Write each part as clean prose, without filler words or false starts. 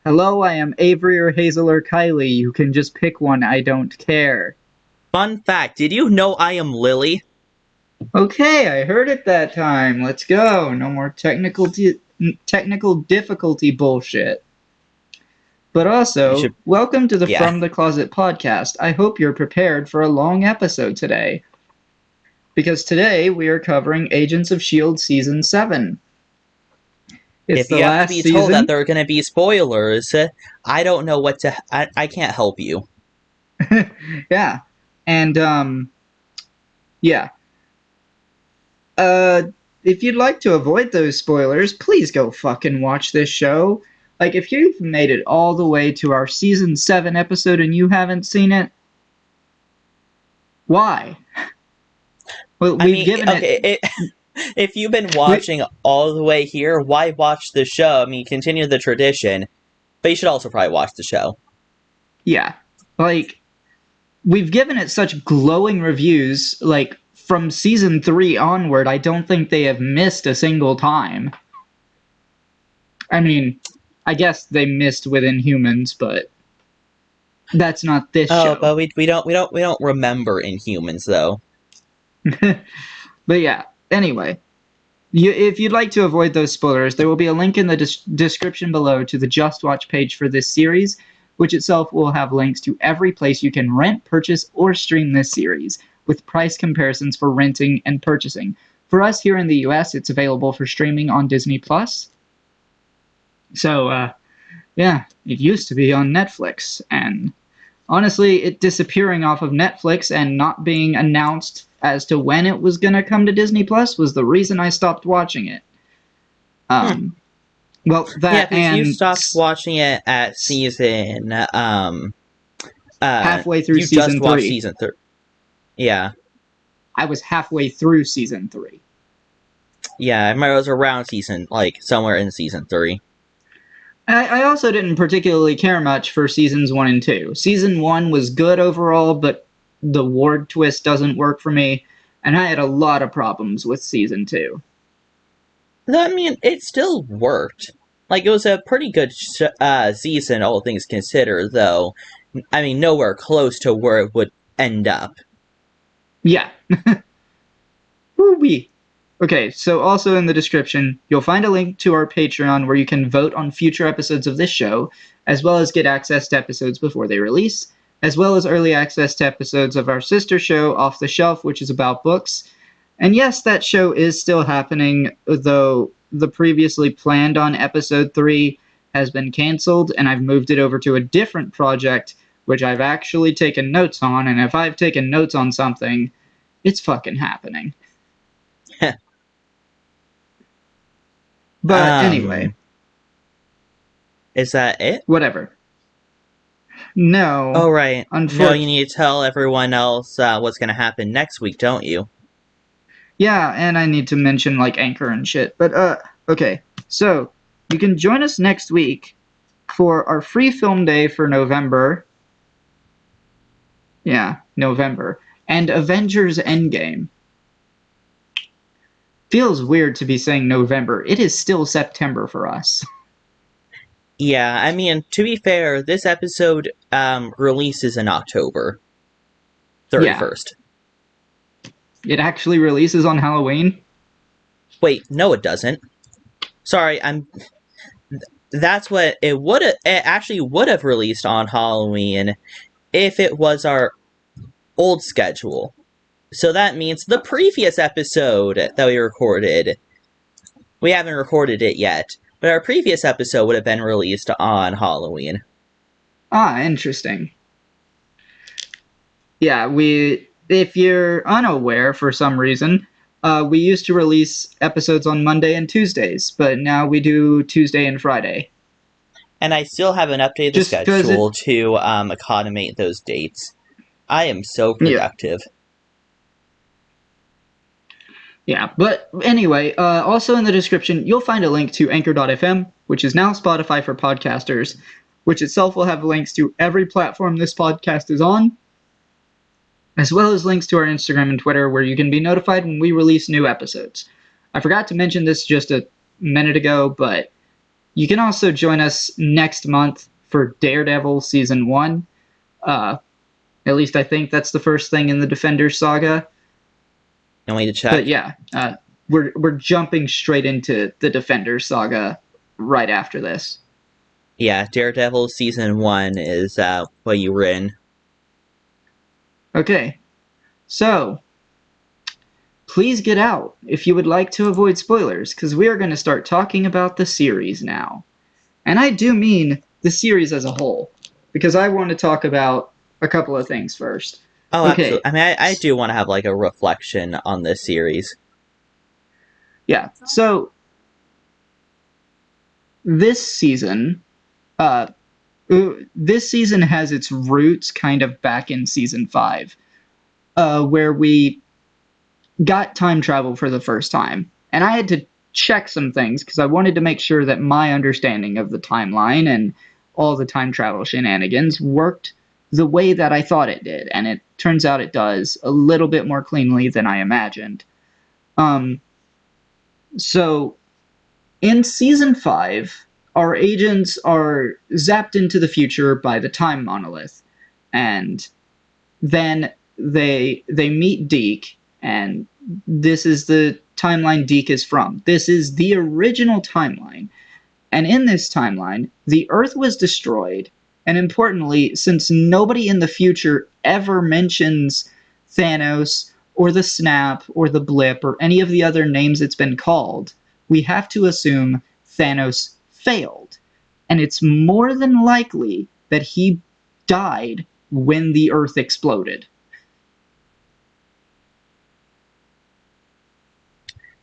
Hello, I am Avery or Hazel or Kylie. You can just pick one, I don't care. Fun fact, did you know I am Lily? Okay, I heard it that time. Let's go. No more technical difficulty bullshit. But You also, should, welcome to the yeah. From the Closet podcast. I hope you're prepared for a long episode today. Because today we are covering Agents of S.H.I.E.L.D. Season 7. It's If the you have to last be told that season. there are going to be spoilers, I don't know what to. I can't help you. Yeah. And, yeah. Uh, if you'd like to avoid those spoilers, please go fucking watch this show. Like, if you've made it all the way to our Season 7 episode and you haven't seen it, why? Well, I we've mean, given it... okay, if you've been We, watching all the way here, why watch the show? I mean, continue the tradition, but you should also probably watch the show. yeah. Like, we've given it such glowing reviews, like, from Season 3 onward, I don't think they have missed a single time. I mean, I guess they missed with Inhumans, but that's not this Oh, show. but we don't remember Inhumans though. But yeah, anyway. If you'd like to avoid those spoilers, there will be a link in the description below to the Just Watch page for this series, which itself will have links to every place you can rent, purchase, or stream this series, with price comparisons for renting and purchasing. For us here in the US, it's available for streaming on Disney+. So, yeah, it used to be on Netflix, and honestly, it disappearing off of Netflix and not being announced as to when it was going to come to Disney Plus was the reason I stopped watching it. Hmm. Um, well, Yeah, that because you and stopped watching it at season. halfway through You just season watched 3. season 3. Yeah. I was halfway through season 3. Yeah, I remember it was around season, like, somewhere in season 3. I also didn't particularly care much for seasons 1 and 2. Season 1 was good overall, but the Ward twist doesn't work for me, and I had a lot of problems with season 2. I mean, it still worked. Like, it was a pretty good season, all things considered, though. I mean, nowhere close to where it would end up. Yeah. Woo-wee. Okay, so also in the description, you'll find a link to our Patreon where you can vote on future episodes of this show, as well as get access to episodes before they release, as well as early access to episodes of our sister show, Off the Shelf, which is about books. And yes, that show is still happening, though the previously planned on episode 3 has been canceled, and I've moved it over to a different project, which I've actually taken notes on, and if I've taken notes on something, it's fucking happening. But anyway, Is that it? whatever. No, Oh, right. No, you unfortunately. need to tell everyone else what's going to happen next week, don't you? Yeah, and I need to mention like Anchor and shit. But okay. So you can join us next week for our free film day for November. Yeah, November. And Avengers Endgame. Feels weird to be saying November. It is still September for us. Yeah, I mean, to be fair, this episode releases in October Yeah. 31st. It actually releases on Halloween. Wait, no, it doesn't. Sorry, that's what it would have. It actually would have released on Halloween if it was our old schedule. So that means the previous episode that we recorded. We haven't recorded it yet, but our previous episode would have been released on Halloween. Ah, interesting. Yeah, if you're unaware for some reason, we used to release episodes on Monday and Tuesdays, but now we do Tuesday and Friday. And I still haven't updated the Just because schedule to accommodate those dates. I am so yeah. productive. Yeah, but anyway, also in the description, you'll find a link to Anchor.fm, which is now Spotify for podcasters, which itself will have links to every platform this podcast is on, as well as links to our Instagram and Twitter where you can be notified when we release new episodes. I forgot to mention this just a minute ago, but You can also join us next month for Daredevil Season 1. At least I think that's the first thing in the Defenders saga. Can't wait to check. But yeah, we're jumping straight into the Defenders saga right after this. Yeah, Daredevil Season 1 is what you were in. Okay, so please get out if you would like to avoid spoilers, because we are going to start talking about the series now. And I do mean the series as a whole, because I want to talk about a couple of things first. Oh, Okay, absolutely. I mean, I do want to have like a reflection on this series. yeah, so this season, uh, this season has its roots kind of back in season 5, where we got time travel for the first time. And I had to check some things because I wanted to make sure that my understanding of the timeline and all the time travel shenanigans worked the way that I thought it did. And it turns out it does a little bit more cleanly than I imagined. So in season 5, our agents are zapped into the future by the time monolith. And then they meet Deke, and this is the timeline Deke is from. This is the original timeline. And in this timeline, the Earth was destroyed. And importantly, since nobody in the future ever mentions Thanos or the Snap or the Blip or any of the other names it's been called, we have to assume Thanos failed. And it's more than likely that he died when the Earth exploded.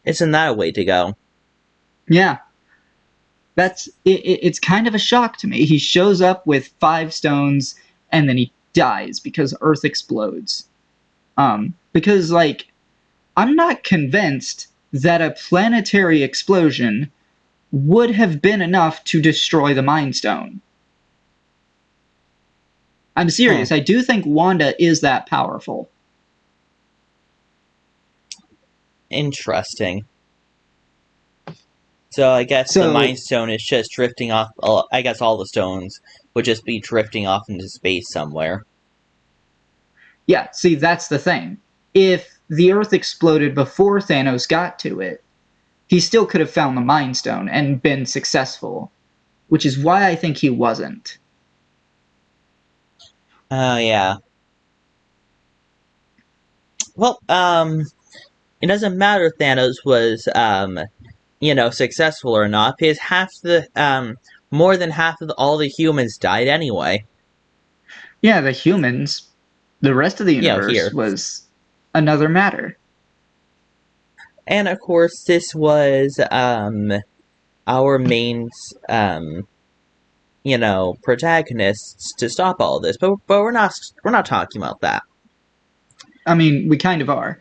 Isn't that a way to go? Yeah, it's kind of a shock to me. He shows up with 5 stones and then he dies because Earth explodes. Because like I'm not convinced that a planetary explosion would have been enough to destroy the Mind Stone. I'm serious. I do think Wanda is that powerful. Interesting. So I guess the Mind Stone is just drifting off. I guess all the stones would just be drifting off into space somewhere. Yeah, see, that's the thing. If the Earth exploded before Thanos got to it, he still could have found the Mind Stone and been successful, which is why I think he wasn't. Oh, yeah. Well, it doesn't matter if Thanos was, successful or not, because more than half of all the humans died anyway. Yeah, the humans, the rest of the universe Here. was another matter. And of course, this was, our main, protagonists to stop all this, but we're not talking about that. I mean, we kind of are,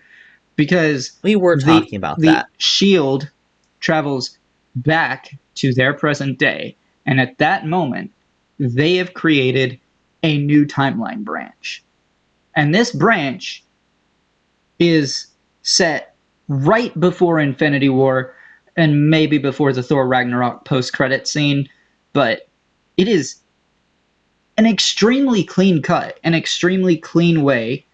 because we were talking about that. The S.H.I.E.L.D. travels back to their present day, and at that moment, they have created a new timeline branch. And this branch is set right before Infinity War and maybe before the Thor Ragnarok post-credit scene, but it is an extremely clean cut, an extremely clean way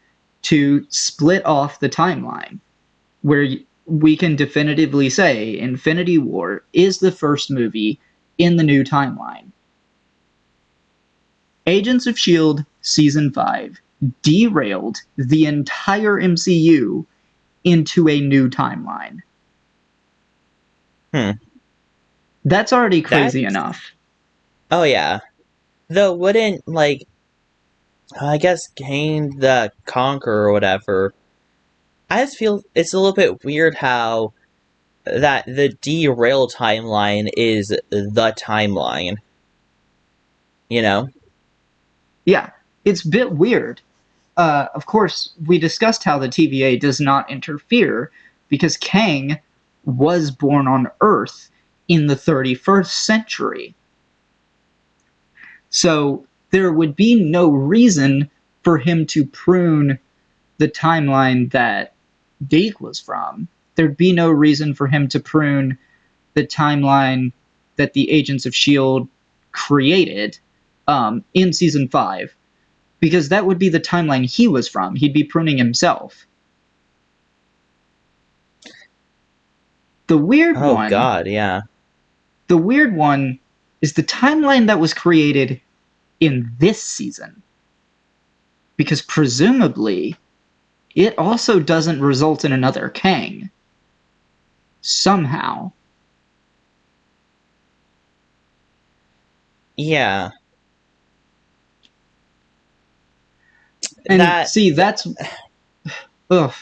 to split off the timeline, where we can definitively say Infinity War is the first movie in the new timeline. Agents of S.H.I.E.L.D. Season 5 derailed the entire MCU into a new timeline. That's already crazy enough. Oh, yeah. Though wouldn't, I guess Kang the Conqueror or whatever, I just feel it's a little bit weird how that the derail timeline is the timeline. You know? Yeah, it's a bit weird. Of course, we discussed how the TVA does not interfere because Kang was born on Earth in the 31st century. So there would be no reason for him to prune the timeline that Deke was from. There'd be no reason for him to prune the timeline that the Agents of S.H.I.E.L.D. created in season 5, because that would be the timeline he was from. He'd be pruning himself. The weird Oh one, God, yeah. the weird one is the timeline that was created in this season. Because presumably, it also doesn't result in another Kang. Somehow. Yeah. And That see, ugh,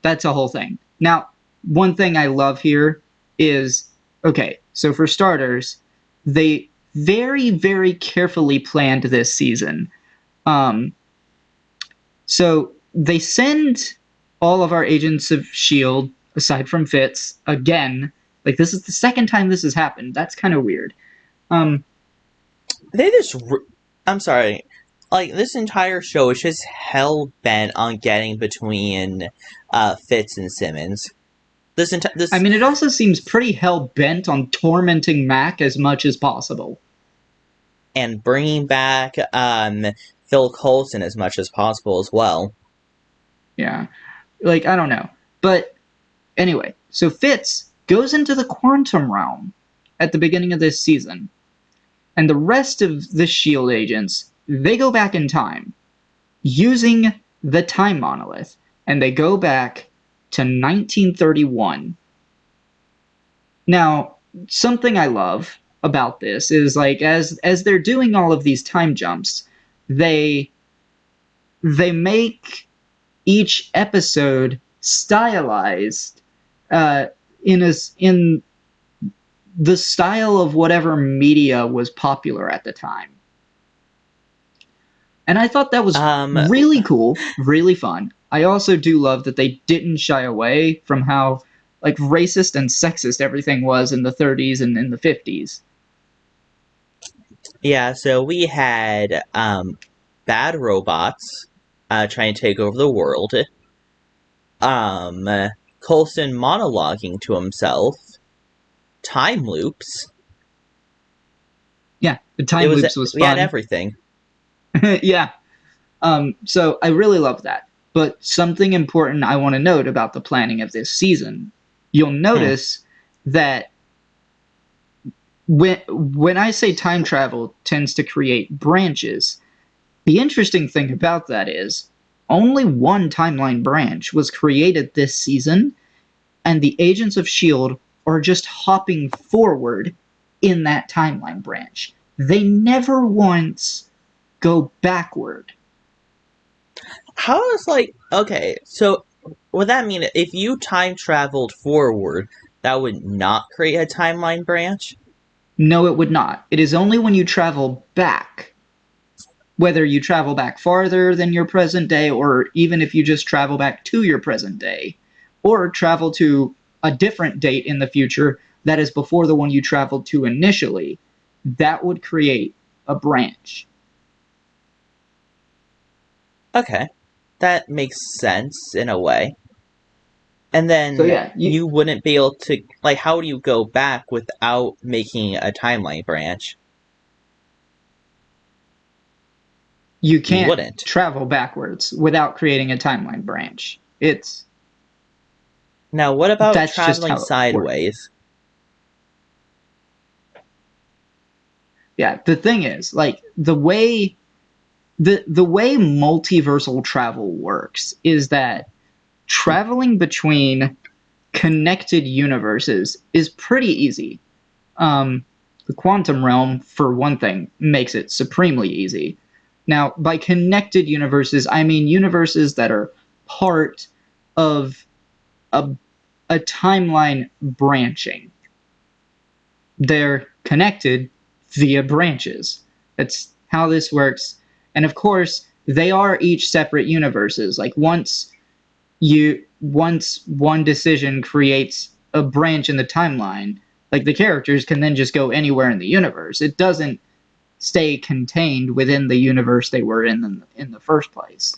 that's a whole thing. Now, one thing I love here is, okay, so for starters, they very, very carefully planned this season. So they send all of our Agents of S.H.I.E.L.D., aside from Fitz, again. Like, this is the second time this has happened. That's kind of weird. they just I'm sorry. Like, this entire show is just hell bent on getting between Fitz and Simmons. I This mean, it also seems pretty hell-bent on tormenting Mac as much as possible. and bringing back Phil Coulson as much as possible as well. Yeah. Like, I don't know. But anyway, so Fitz goes into the quantum realm at the beginning of this season. And the rest of the S.H.I.E.L.D. agents, they go back in time using the time monolith. And they go back to 1931. Now, something I love about this is, like, as they're doing all of these time jumps, they make each episode stylized in the style of whatever media was popular at the time. And I thought that was Um, really cool, really fun. I also do love that they didn't shy away from how, like, racist and sexist everything was in the 30s and in the 50s. yeah, so we had bad robots trying to take over the world. Um, Coulson monologuing to himself. Time loops. Yeah, the time loops was We had fun. everything. Yeah. So I really love that. But something important I want to note about the planning of this season, you'll Hmm. notice that when I say time travel tends to create branches, the interesting thing about that is only one timeline branch was created this season, and the Agents of S.H.I.E.L.D. are just hopping forward in that timeline branch. They never once go backward. How is, like, okay, so would that mean if you time traveled forward, that would not create a timeline branch? No, it would not. It is only when you travel back, whether you travel back farther than your present day, or even if you just travel back to your present day, or travel to a different date in the future that is before the one you traveled to initially, that would create a branch. Okay, that makes sense in a way. And So then yeah, you wouldn't be able to, like, how do you go back without making a timeline branch? you You can't wouldn't. travel backwards without creating a timeline branch. Now, what about That's just traveling how it works. sideways? Yeah, the thing is, like, the way multiversal travel works is that traveling between connected universes is pretty easy. The quantum realm, for one thing, makes it supremely easy. Now, by connected universes, I mean universes that are part of a, a timeline branching. They're connected via branches. That's how this works. And of course, they are each separate universes. Like, once one decision creates a branch in the timeline, like, the characters can then just go anywhere in the universe. It doesn't stay contained within the universe they were in the first place.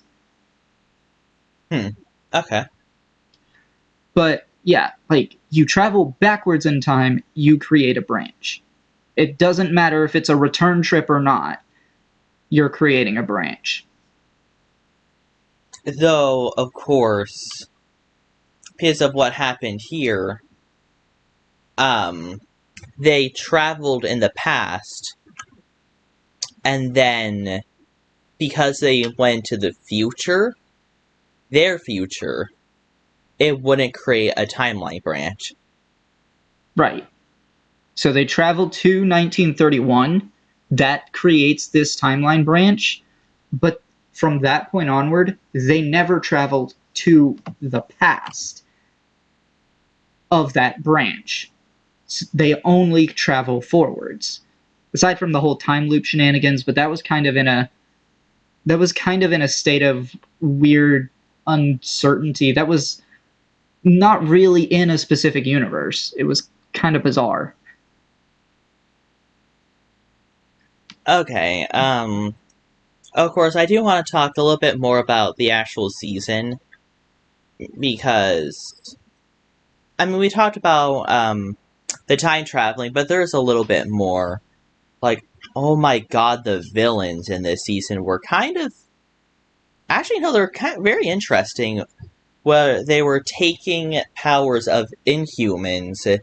Hmm. Okay. But yeah, like, you travel backwards in time, you create a branch. It doesn't matter if it's a return trip or not. You're creating a branch. Though, of course, because of what happened here, um, they traveled in the past, and then because they went to the future, their future, it wouldn't create a timeline branch. Right. So they traveled to 1931. That creates this timeline branch. But from that point onward, they never traveled to the past of that branch. They only travel forwards. Aside from the whole time loop shenanigans, but that was kind of in a state of weird uncertainty. That was not really in a specific universe. It was kind of bizarre. Okay, of course, I do want to talk a little bit more about the actual season, because, I mean, we talked about, the time traveling, but there's a little bit more. Like, oh my god, the villains in this season were kind of... Actually, no, they're kind of very interesting, where they were taking powers of Inhumans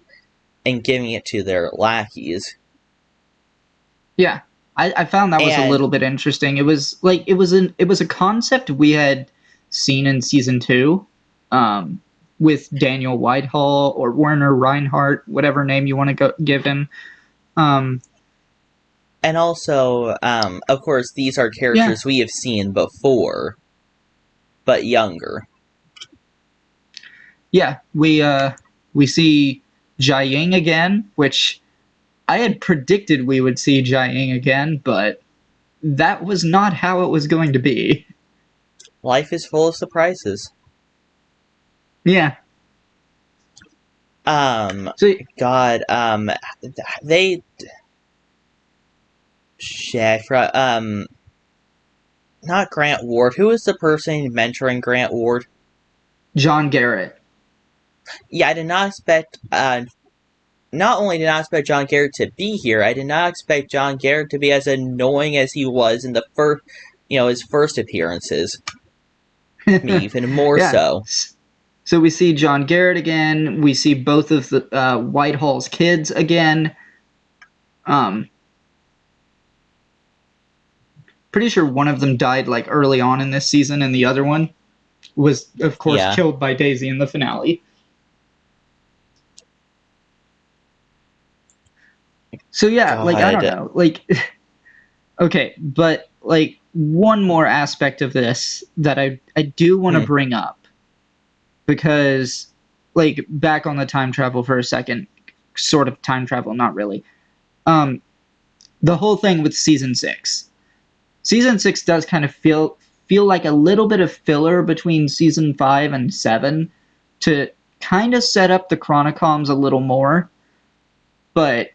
and giving it to their lackeys. Yeah, I found that was a And little bit interesting. It was like it was a concept we had seen in season two, um, with Daniel Whitehall or Werner Reinhardt, whatever name you want to give him. Um, and also, of course, these are yeah, characters we have seen before, but younger. yeah, we see Jiaying again, which I had predicted we would see Jiaying again, but that was not how it was going to be. Life is full of surprises. Yeah. Um, So God, they... Shit, I forgot, not Grant Ward. Who is the person mentoring Grant Ward? John Garrett. Yeah, I did not expect, not only did I not expect John Garrett to be here, I did not expect John Garrett to be as annoying as he was in the first, his first appearances. Me, even more Yeah. so. So we see John Garrett again. We see both of the Whitehall's kids again. Um, Pretty sure one of them died like early on in this season, and the other one was, of course, Yeah. killed by Daisy in the finale. So yeah, like I don't God. know, like okay, but like one more aspect of this that I do want to Hmm. bring up, because like back on the time travel for a second, sort of time travel, not really. Um, the whole thing with season six. Season six does kind of feel like a little bit of filler between season 5 and 7 to kind of set up the Chronicoms a little more, but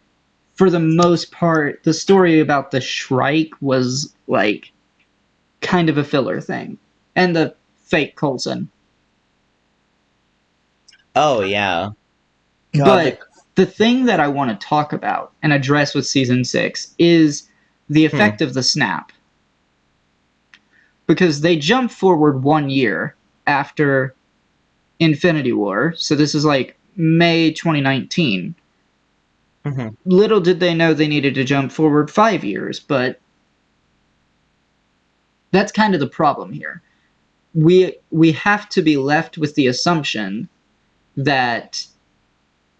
for the most part, the story about the Shrike was like kind of a filler thing, and the fake Coulson. Oh, yeah. God, the... But the thing that I want to talk about and address with season six is the Hmm. effect of the snap, because they jump forward 1 year after Infinity War. So this is like May 2019. Hmm. Little did they know they needed to jump forward 5 years, but that's kind of the problem here. We have to be left with the assumption that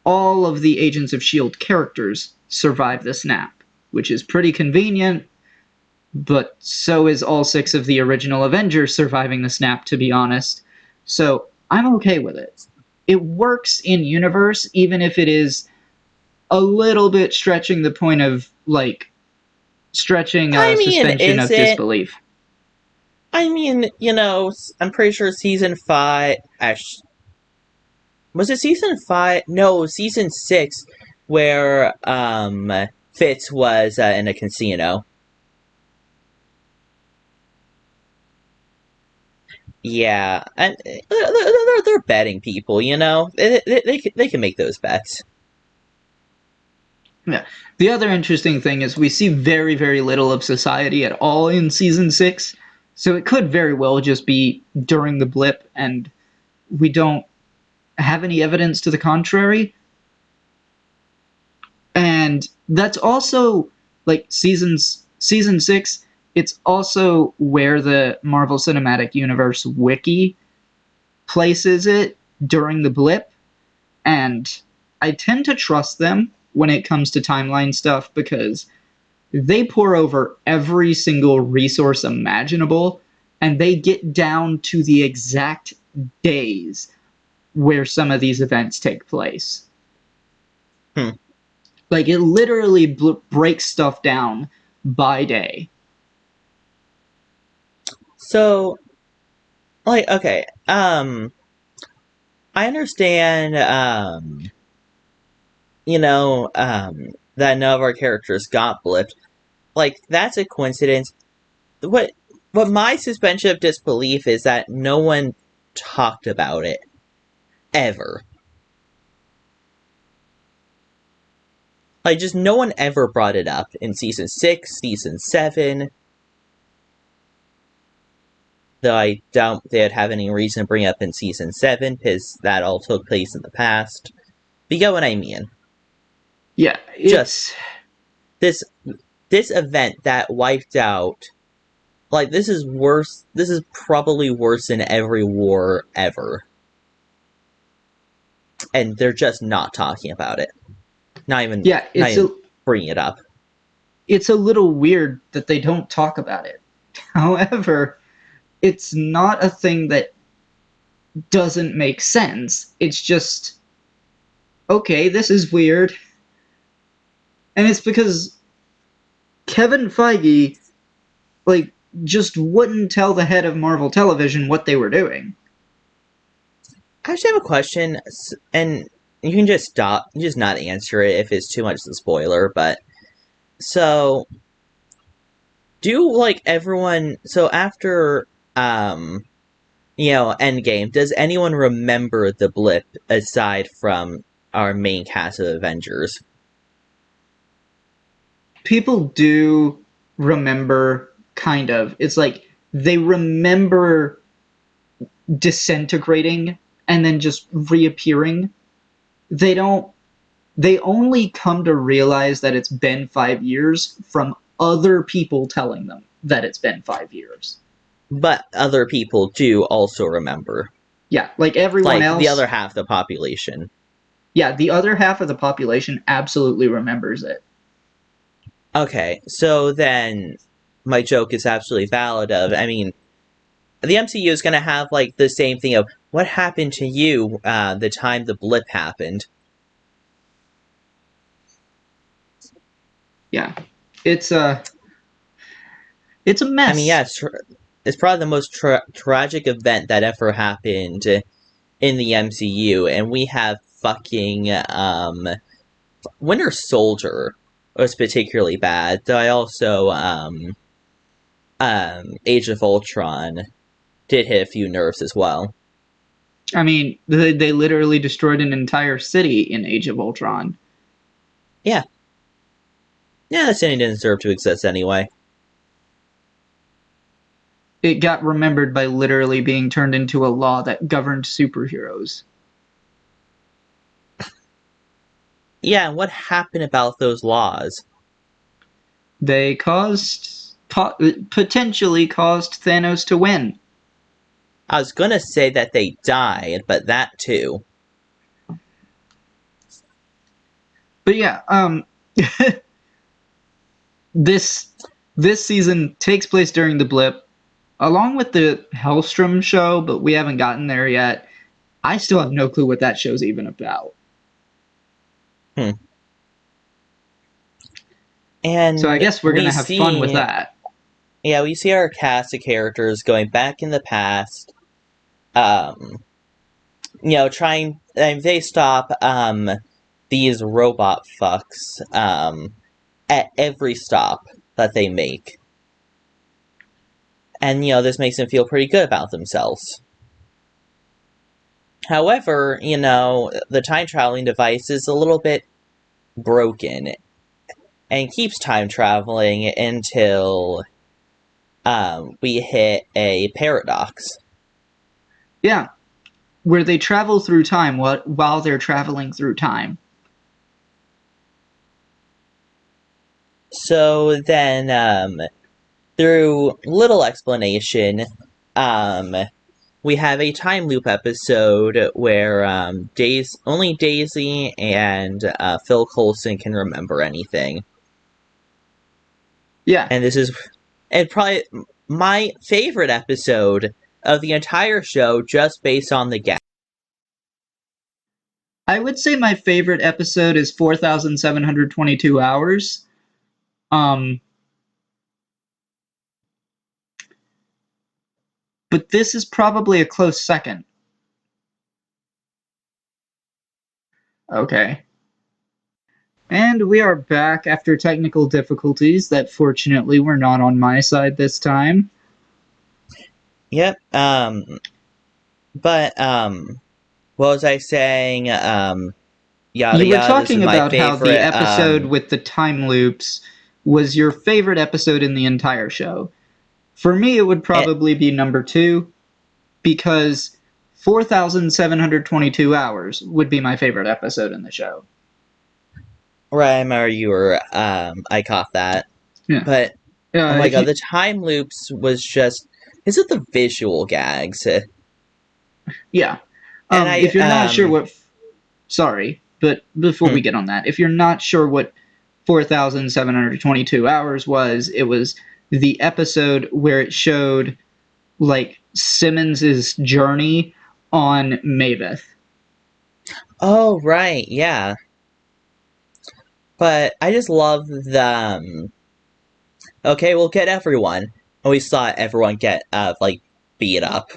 all of the Agents of S.H.I.E.L.D. characters survive the snap, which is pretty convenient, but so is all 6 of the original Avengers surviving the snap, to be honest. So I'm okay with it. It works in universe, even if it is a little bit stretching the point of, like, stretching I a mean, suspension is of it? disbelief. I mean, I'm pretty sure season 5... Actually, was it season 5? No, season 6, where, Fitz was, in a casino. Yeah, and they're betting people, They can make those bets. Yeah. The other interesting thing is we see very, very little of society at all in season 6. So it could very well just be during the blip, and we don't have any evidence to the contrary. And that's also like season 6, it's also where the Marvel Cinematic Universe wiki places it during the blip, and I tend to trust them when it comes to timeline stuff because they pour over every single resource imaginable, and they get down to the exact days where some of these events take place. Hmm. Like, it literally breaks stuff down by day. So, like, okay, I understand, that none of our characters got blipped. Like, that's a coincidence. What, what my suspension of disbelief is that no one talked about it. Ever. Like, just no one ever brought it up in season 6, season 7. Though I doubt they'd have any reason to bring it up in season 7, because that all took place in the past. But you get what I mean. Yeah, Just it's this this event that wiped out, like, this is worse. This is probably worse than every war ever, and they're just not talking about it. yeah, Not even bringing it up. it's a little weird that they don't talk about it. However, it's not a thing that doesn't make sense. It's just okay, this is weird. And it's because Kevin Feige like just wouldn't tell the head of Marvel Television what they were doing. I actually have a question, and you can just stop, just not answer it if it's too much of a spoiler. But so, do like everyone? So after Endgame, does anyone remember the blip aside from our main cast of Avengers? People do remember kind of. It's like they remember disintegrating and then just reappearing. They don't they only come to realize that it's been 5 years from other people telling them that it's been 5 years. But other people do also remember, Yeah, like everyone like the else. other half of the population. Yeah, the other half of the population absolutely remembers it. Okay, so then my joke is absolutely valid. I mean, the MCU is going to have like the same thing of what happened to you the time the blip happened. Yeah. It's a it's a I mean, yeah, mess. it's probably the most tragic event that ever happened in the MCU, and we have fucking Winter Soldier was particularly bad. Though I also Age of Ultron did hit a few nerves as well. I mean, they literally destroyed an entire city in Age of Ultron. Yeah, yeah, that city didn't deserve to exist anyway. It got remembered by literally being turned into a law that governed superheroes. Yeah, and what happened about those laws? They potentially caused Thanos to win. I was gonna say that they died, but that too. But yeah, this this season takes place during the blip, along with the Hellstrom show, but we haven't gotten there yet. I still have no clue what that show's even about. Hmm. So I And guess we're gonna have fun with that. we see our cast of characters going back in the past. Um, trying. And they stop these robot fucks at every stop that they make, and this makes them feel pretty good about themselves. However, the time traveling device is a little bit broken. and keeps time traveling until we hit a paradox. Yeah, where they travel through time while they're traveling through time. So then, through little explanation, we have a time loop episode where only Daisy and Phil Coulson can remember anything. Yeah. And this is probably my favorite episode of the entire show, just based on the gag. I would say my favorite episode is 4,722 hours. But this is probably a close second. Okay. And we are back after technical difficulties that fortunately were not on my side this time. Yep. But what was I saying? Yada You were yada. This is talking my about how the favorite. episode with the time loops was your favorite episode in the entire show. For me, it would probably be number 2, because 4,722 hours would be my favorite episode in the show. Right, I remember you were. I caught that. Yeah. But oh my If god, you, the time loops was just. Is it the visual gags? yeah. And If you're not sure I what... Sorry, but before we get on that, if you're not sure what 4,722 hours was, it was the episode where it showed, like, Simmons' journey on Mavis. Oh right, yeah. But I just love the. Okay, we'll get everyone. And we saw everyone get like beat up.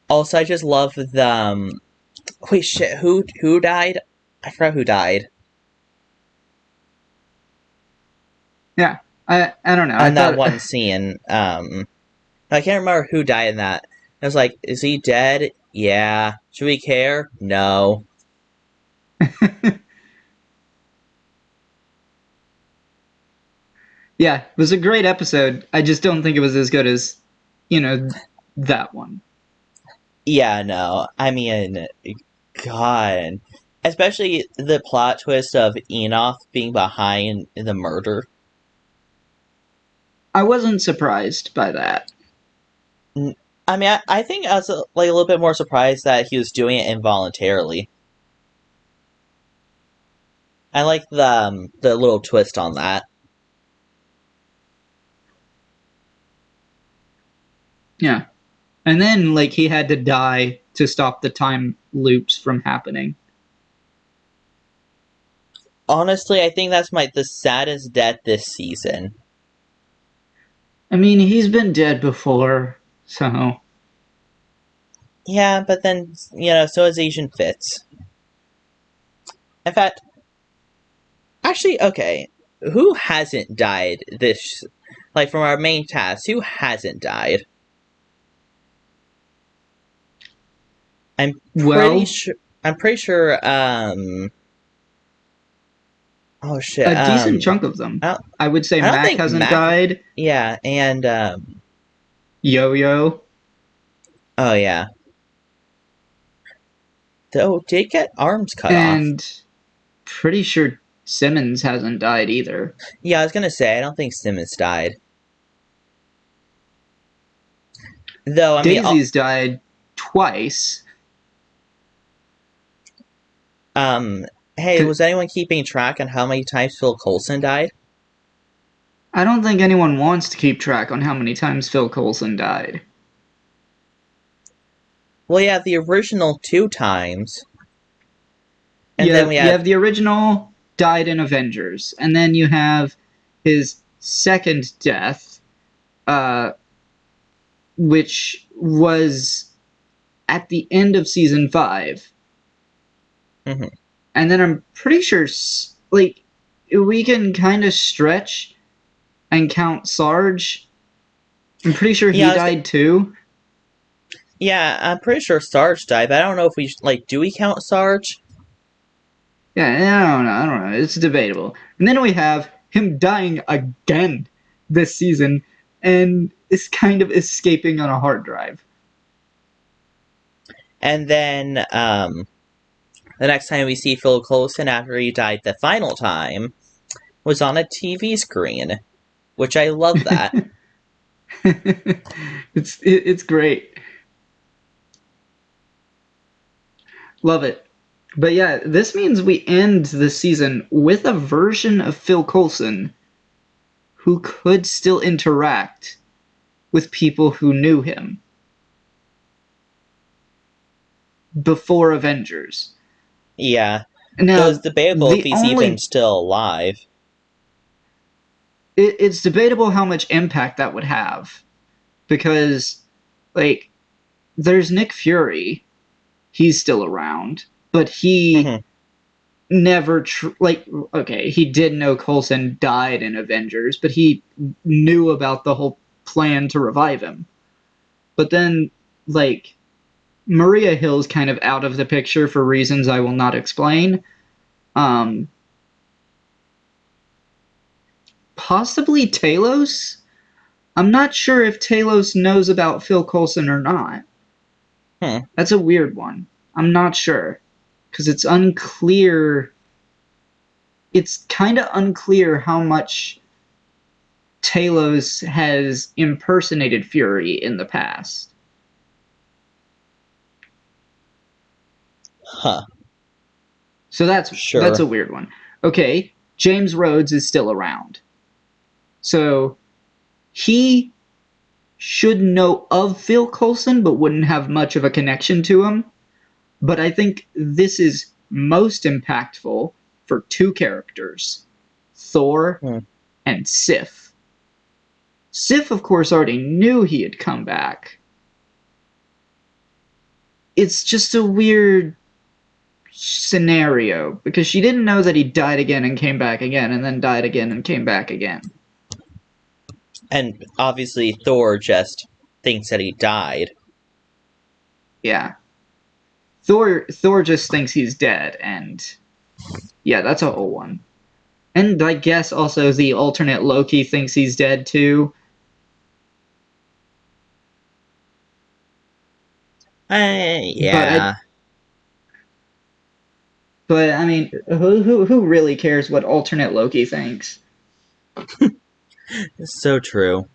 Also, I just love the. Wait, shit. Who died? I forgot who died. Yeah, I don't know. I On that thought... one scene. I can't remember who died in that. I was like, is he dead? Yeah. Should we care? No. Yeah, it was a great episode. I just don't think it was as good as, that one. Yeah, no. I mean, God. Especially the plot twist of Enoch being behind the murder. I wasn't surprised by that. I mean, I think I was like a little bit more surprised that he was doing it involuntarily. I like the little twist on that. Yeah. And then, like, he had to die to stop the time loops from happening. Honestly, I think that's the saddest death this season. I mean, he's been dead before, so... Yeah, but then, so is Agent Fitz. In fact, actually, okay, who hasn't died this... Like, from our main cast, who hasn't died? I'm pretty sure, oh shit, a decent chunk of them. I would say I don't Mac think hasn't Mac... died. Yeah, and, Yo-Yo. Oh, yeah. Though, did get arms cut off. And pretty sure Simmons hasn't died either. Yeah, I was gonna say, I don't think Simmons died. Though, I mean... Daisy's died twice. Hey, was anyone keeping track on how many times Phil Coulson died? I don't think anyone wants to keep track on how many times Phil Coulson died. Well, yeah, the original 2 times. And you then we have the original died in Avengers, and then you have his second death, which was at the end of season 5. Mm-hmm. And then I'm pretty sure, like, we can kind of stretch and count Sarge. I'm pretty sure he died too. Yeah, I'm pretty sure Sarge died, but I don't know if we, do we count Sarge? I don't know. It's debatable. And then we have him dying again this season, and is kind of escaping on a hard drive. And then the next time we see Phil Coulson after he died the final time was on a TV screen, which I love that. It's great. Love it. But yeah, this means we end the season with a version of Phil Coulson who could still interact with people who knew him before Avengers. Yeah. Though it's Now, debatable if the he's even only still alive. it's debatable how much impact that would have because like there's Nick Fury, he's still around, but he Mhm. never okay, he did know Coulson died in Avengers, but he knew about the whole plan to revive him. But then like Maria Hill's kind of out of the picture for reasons I will not explain. Um Possibly Talos? I'm not sure if Talos knows about Phil Coulson or not. Hmm. That's a weird one. I'm not sure because it's unclear. It's kind of unclear how much Talos has impersonated Fury in the past. Huh. So that's Sure. a weird one. Okay, James Rhodes is still around. So he should know of Phil Coulson but wouldn't have much of a connection to him. But I think this is most impactful for two characters, Thor Hmm. and Sif. Sif, of course, already knew he had come back. It's just a weird scenario because she didn't know that he died again and came back again and then died again and came back again. And obviously Thor just thinks that he died. Yeah. Thor just thinks he's dead, and yeah, that's a whole one. And I guess also the alternate Loki thinks he's dead too. But I Yeah. But I mean, who really cares what alternate Loki thinks? So true.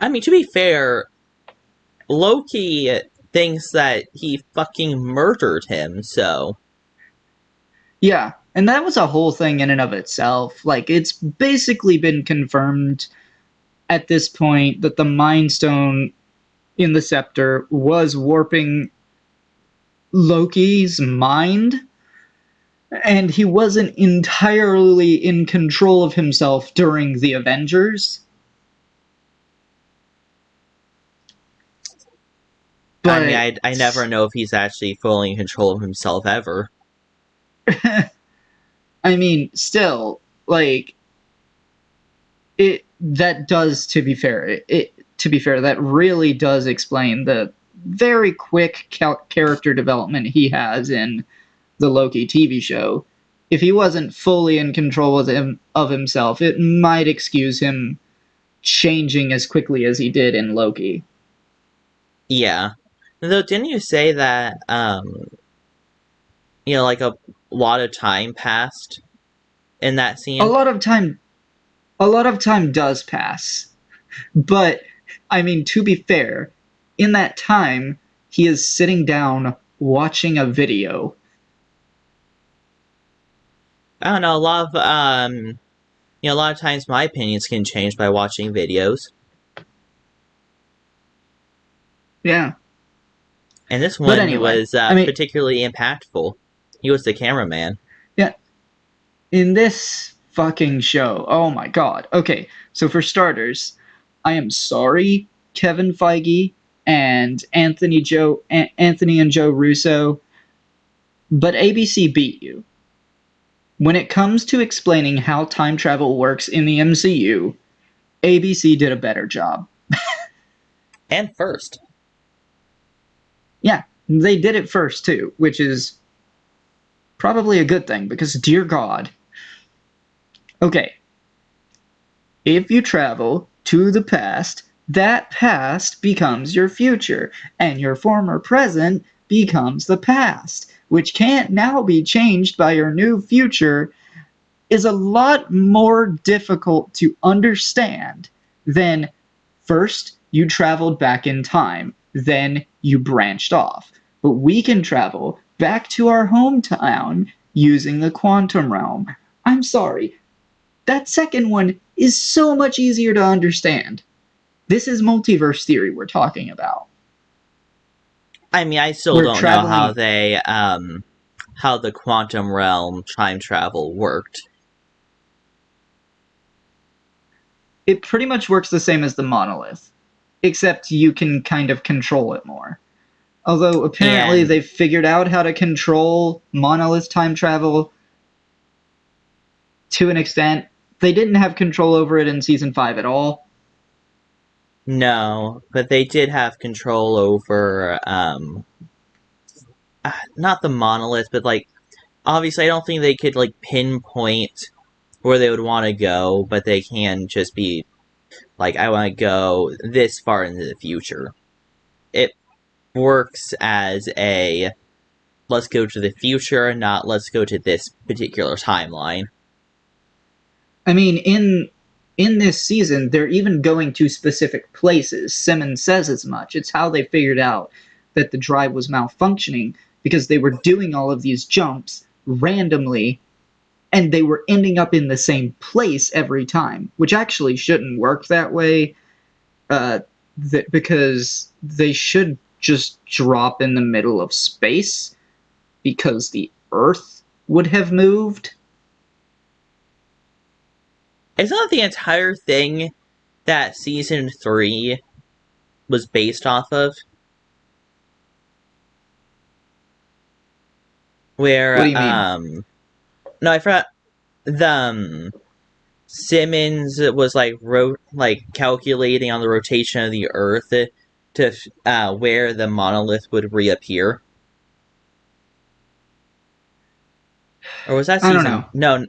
I mean, to be fair, Loki thinks that he fucking murdered him, so. Yeah, and that was a whole thing in and of itself. Like it's basically been confirmed at this point that the Mind Stone in the scepter was warping Loki's mind, and he wasn't entirely in control of himself during the Avengers. I mean, But I never know if he's actually fully in control of himself ever. I mean, still, like it that does to be fair that really does explain the very quick character development he has in the Loki TV show. If he wasn't fully in control of himself, it might excuse him changing as quickly as he did in Loki. Yeah. Though, didn't you say that, like a lot of time passed in that A scene? lot of time a lot of time does pass. But I mean, to be fair, in that time he is sitting down watching a video. I don't know, a lot of times my opinions can change by watching videos. Yeah. And this But one anyway, was I mean, particularly impactful. He was the cameraman. yeah, in this fucking show, oh my god. Okay, so for starters, I am sorry, Kevin Feige and Anthony and Joe Russo, but ABC beat you. When it comes to explaining how time travel works in the MCU, ABC did a better job. And first. Yeah, they did it first too, which is Probably a good thing, because dear God. Okay, if you travel to the past, that past becomes your future, and your former present becomes the past, which can't now be changed by your new future, is a lot more difficult to understand than first you traveled back in time, then you branched off. But we can travel back to our hometown using the quantum realm. I'm sorry, that second one is so much easier to understand. This is multiverse theory we're talking about. I mean, I still We're don't know how traveling. they how the quantum realm time travel worked. It pretty much works the same as the monolith, except you can kind of control it more. Although apparently And they've figured out how to control monolith time travel to an extent. They didn't have control over it in season 5 at all. no, but they did have control over not the monolith, but like obviously I don't think they could like pinpoint where they would want to go, but they can just be like, I want to go this far into the future. It works as a let's go to the future, not let's go to this particular timeline. I mean, in this season, they're even going to specific places. Simmons says as much. It's how they figured out that the drive was malfunctioning, because they were doing all of these jumps randomly, and they were ending up in the same place every time, which actually shouldn't work that way, uh, because they should just drop in the middle of space, because the Earth would have moved. It's not the entire thing that season 3 was based off of, What do where you mean? no, I forgot the Simmons was like calculating on the rotation of the Earth to where the monolith would reappear. Or was that I don't know. season? No,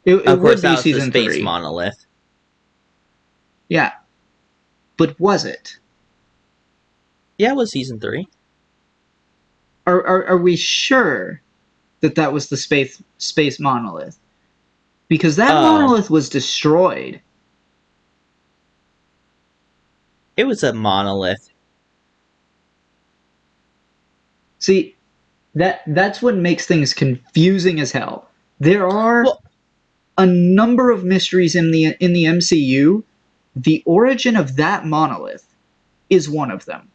It of would course be that was the season space 3. monolith. Yeah, but was it? Yeah, it was season 3. Are we sure that that was the space monolith? Because that Oh, monolith was destroyed. it was a monolith. See, that's what makes things confusing as hell. There are Well, a number of mysteries in the MCU. The origin of that monolith is one of them.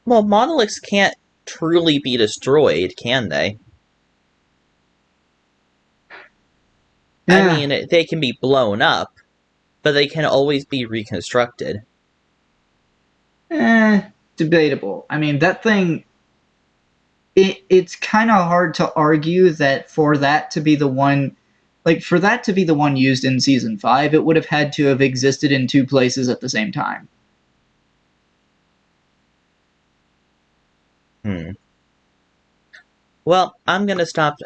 well, monoliths can't truly be destroyed, can they? I Yeah, mean, they can be blown up, but they can always be reconstructed. debatable. I mean, that thing. It's kind of hard to argue that for that to be the one, like for that to be the one used in season 5, it would have had to have existed in two places at the same time. Hmm. Well, I'm gonna stop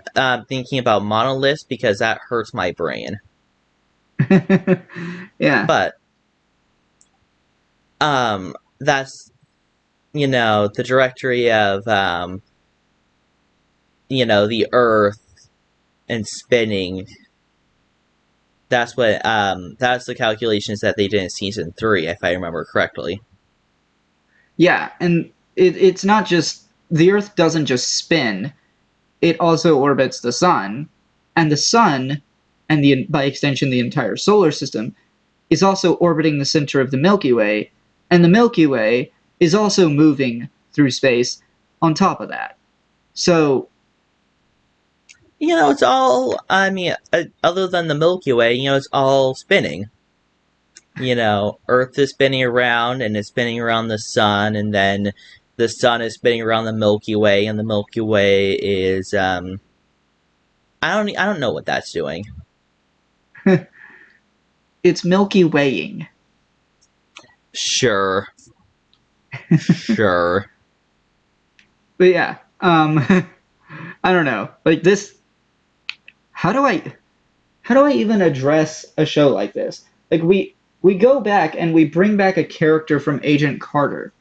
thinking about monoliths because that hurts my brain. Yeah. But that's the directory of the Earth and spinning. That's the calculations that they did in season 3, if I remember correctly. Yeah, and it's not just the Earth doesn't just spin; it also orbits the sun, and the sun, and by extension the entire solar system, is also orbiting the center of the Milky Way, and the Milky Way is also moving through space on top of that. So, It's all. I mean, other than the Milky Way, it's all spinning. Earth is spinning around and it's spinning around the sun, and then the sun is spinning around the Milky Way, and the Milky Way is I don't know what that's doing. it's Milky Waying. Sure, sure. But yeah, I don't know. Like this, how do I how do I even address a show like this? Like we go back and we bring back a character from Agent Carter.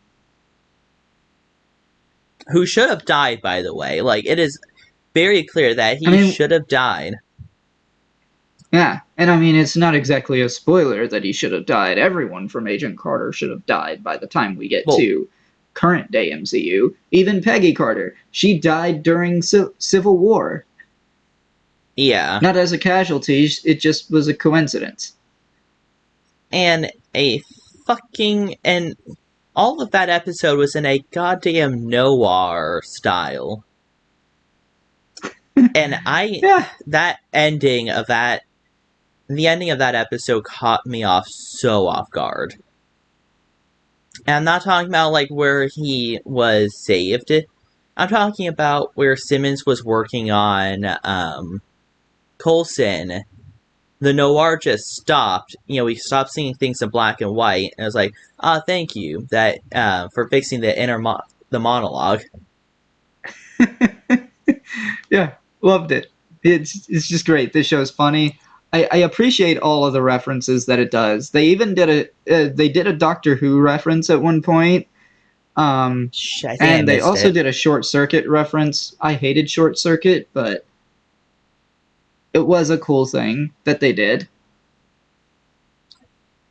Who should have died, by the way. Like, it is very clear that I he mean, should have died. yeah, and I mean it's not exactly a spoiler that he should have died. Everyone from Agent Carter should have died by the time we get Well, to current day MCU. Even Peggy Carter, she died during Civil War. yeah. Not as a casualty, it just was a coincidence. And a fucking. And all of that episode was in a goddamn noir style. And Yeah, that ending of that. The ending of that episode caught me off so off guard. And I'm not talking about, like, where he was saved. I'm talking about where Simmons was working on, Coulson. The noir just stopped. We stopped seeing things in black and white, and it was like, thank you that for fixing the monologue. yeah, loved it. It's just great. This show's funny. I appreciate all of the references that it does. They even did a Doctor Who reference at one point. Shh, I think I And they missed also it. did a Short Circuit reference. I hated Short Circuit, but it was a cool thing that they did.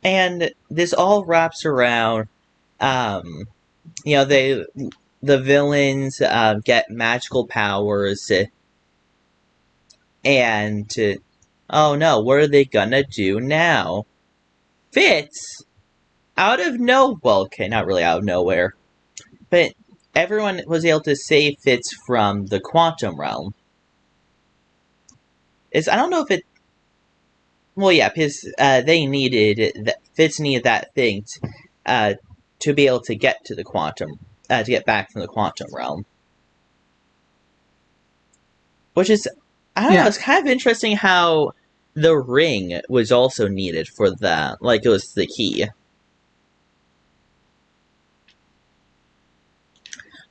And this all wraps around, um, they the villains get magical powers, and oh no, what are they gonna do now? Fitz, out of well, okay, not really out of nowhere, but everyone was able to save Fitz from the quantum realm. I don't know if it. Well, yeah, because they needed Fitz needed that thing to be able to get to the quantum, to get back from the quantum realm. Which is, I don't know, Yeah, it's kind of interesting how the ring was also needed for that. Like, it was the key.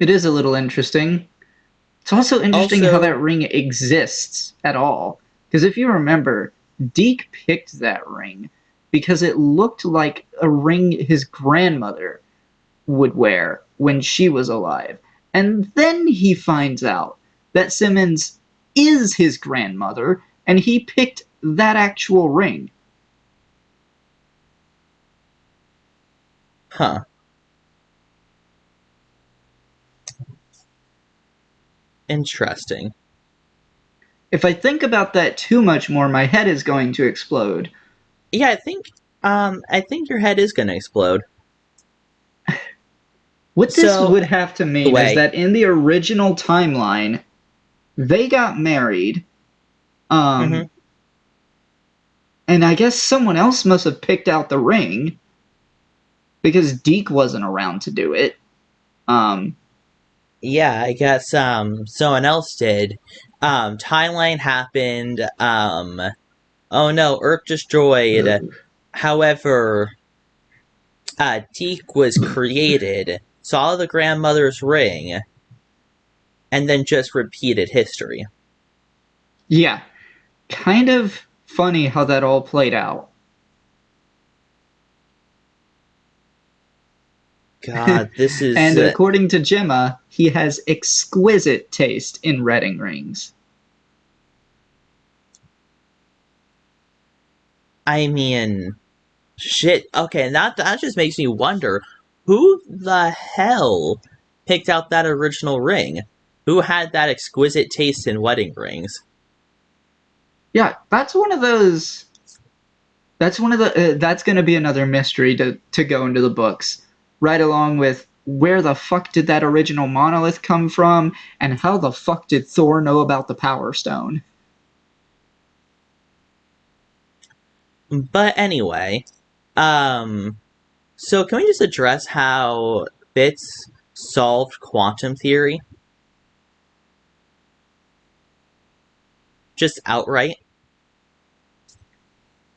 it is a little interesting. It's also interesting how Also, that ring exists at all. Because if you remember, Deke picked that ring because it looked like a ring his grandmother would wear when she was alive. And then he finds out that Simmons is his grandmother and he picked that actual ring. huh, interesting. If I think about that too much more, my head is going to explode. Yeah, I think your head is gonna explode. What this So, would have to mean is way. that in the original timeline, they got married, Mm-hmm. um, and I guess someone else must have picked out the ring because Deke wasn't around to do it. Um, Yeah, I guess someone else did. Timeline happened. Oh no, Earth destroyed. However, Teak was created, saw the grandmother's ring, and then just repeated history. yeah, kind of funny how that all played out. God, this is. And according to Gemma, he has exquisite taste in wedding rings. I mean, shit. Okay, that just makes me wonder who the hell picked out that original ring? Who had that exquisite taste in wedding rings? Yeah, that's one of those. That's one of the. That's going to be another mystery to go into the books, right along with where the fuck did that original monolith come from, and how the fuck did Thor know about the Power Stone? But anyway, um, so can we just address how Fitz solved quantum theory? Just outright?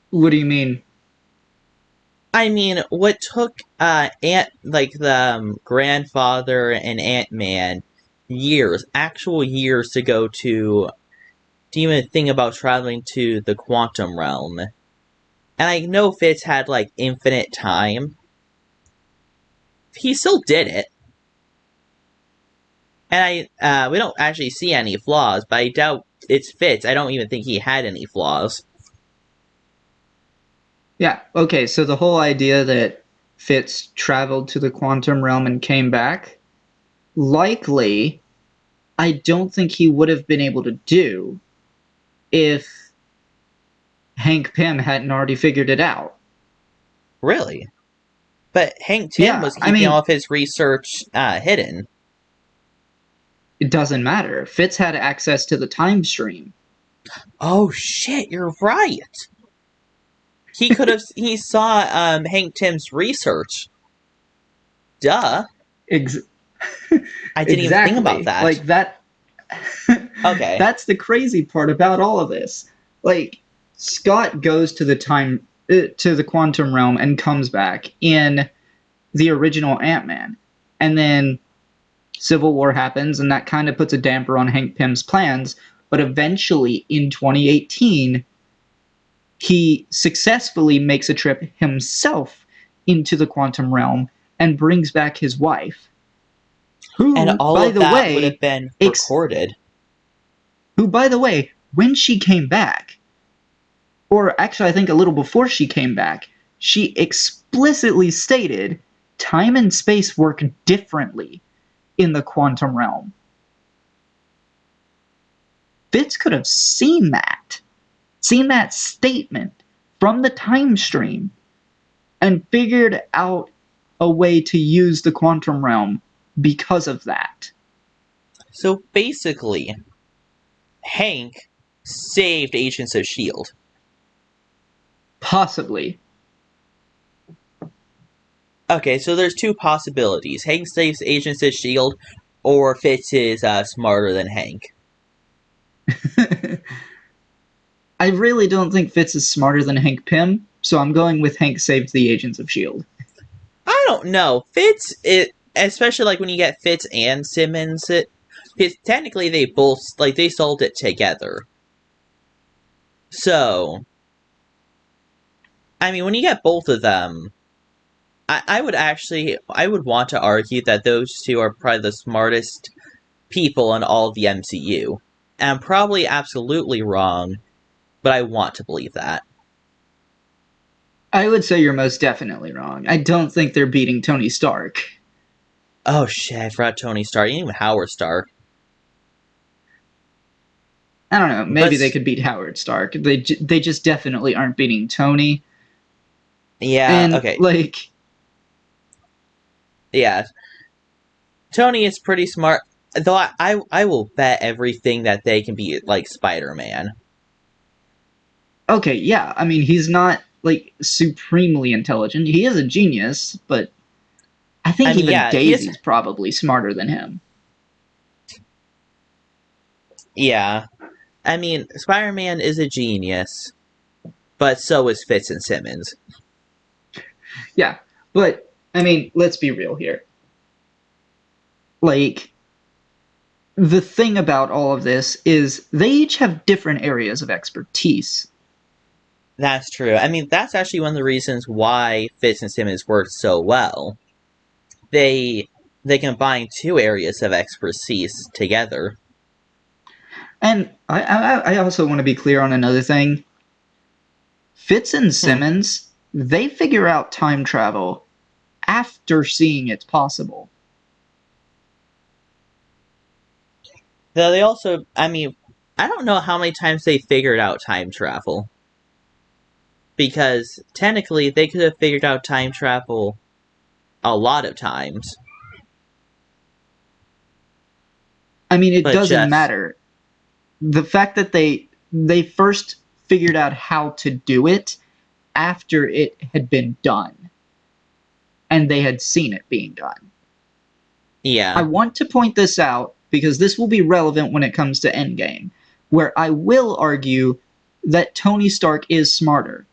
What do you mean? I mean, what took Ant like the grandfather and Ant Man years, actual years, to go to even think about traveling to the quantum realm. And I know Fitz had like infinite time. He still did it. And we don't actually see any flaws, but I doubt it's Fitz. I don't even think he had any flaws. Yeah, okay, so the whole idea that Fitz traveled to the quantum realm and came back, likely, I don't think he would have been able to do if Hank Pym hadn't already figured it out. Really? But Hank Tim Yeah, was I keeping all mean, of his research hidden. it doesn't matter. Fitz had access to the time stream. Oh shit, you're right. He could have. He saw Hank Tim's research. Duh. Ex- I didn't even think about exactly. that. Like that. Okay. That's the crazy part about all of this. Like, Scott goes to to the quantum realm and comes back in the original Ant-Man. And then Civil War happens, and that kind of puts a damper on Hank Pym's plans. But eventually, in 2018, he successfully makes a trip himself into the quantum realm and brings back his wife, And who, all by of the that would have way, been recorded. when she came back, or actually, I think a little before she came back, she explicitly stated time and space work differently in the quantum realm. Fitz could have seen that statement from the time stream, and figured out a way to use the quantum realm because of that. So basically, Hank saved Agents of S.H.I.E.L.D. Possibly. Okay, so there's two possibilities. Hank saves Agents of S.H.I.E.L.D. or Fitz is smarter than Hank. I really don't think Fitz is smarter than Hank Pym, so I'm going with Hank saved the Agents of S.H.I.E.L.D. I don't know. Fitz, especially like when you get Fitz and Simmons, because technically they both like they solved it together. So, I mean, when you get both of them, I would want to argue that those two are probably the smartest people in all of the MCU. And I'm probably absolutely wrong, but I want to believe that. I would say you're most definitely wrong. I don't think they're beating Tony Stark. Oh shit, I forgot Tony Stark, even Howard Stark. I don't know. But Maybe they could beat Howard Stark. They just definitely aren't beating Tony. yeah, And okay, like, yeah, Tony is pretty smart. Though I will bet everything that they can be like Spider-Man. okay, yeah. I mean, he's not like supremely intelligent. He is a genius, but I I think mean, even yeah, he is. Daisy's probably smarter than him. Yeah, I mean, Spider-Man is a genius, but so is Fitz and Simmons. Yeah, but I mean, let's be real here. Like, the thing about all of this is they each have different areas of expertise. That's true. I mean, that's actually one of the reasons why Fitz and Simmons work so well. They they combine two areas of expertise together. And I also want to be clear on another thing. Fitz and Hmm. Simmons, they figure out time travel after seeing it's possible. Though they also, I mean, I don't know how many times they figured out time travel. Because technically, they could have figured out time travel a lot of times. I mean, it But doesn't just, matter. The fact that they first figured out how to do it after it had been done and they had seen it being done. I yeah. want to point this out because this will be relevant when it comes to Endgame, where I will argue that Tony Stark is smarter.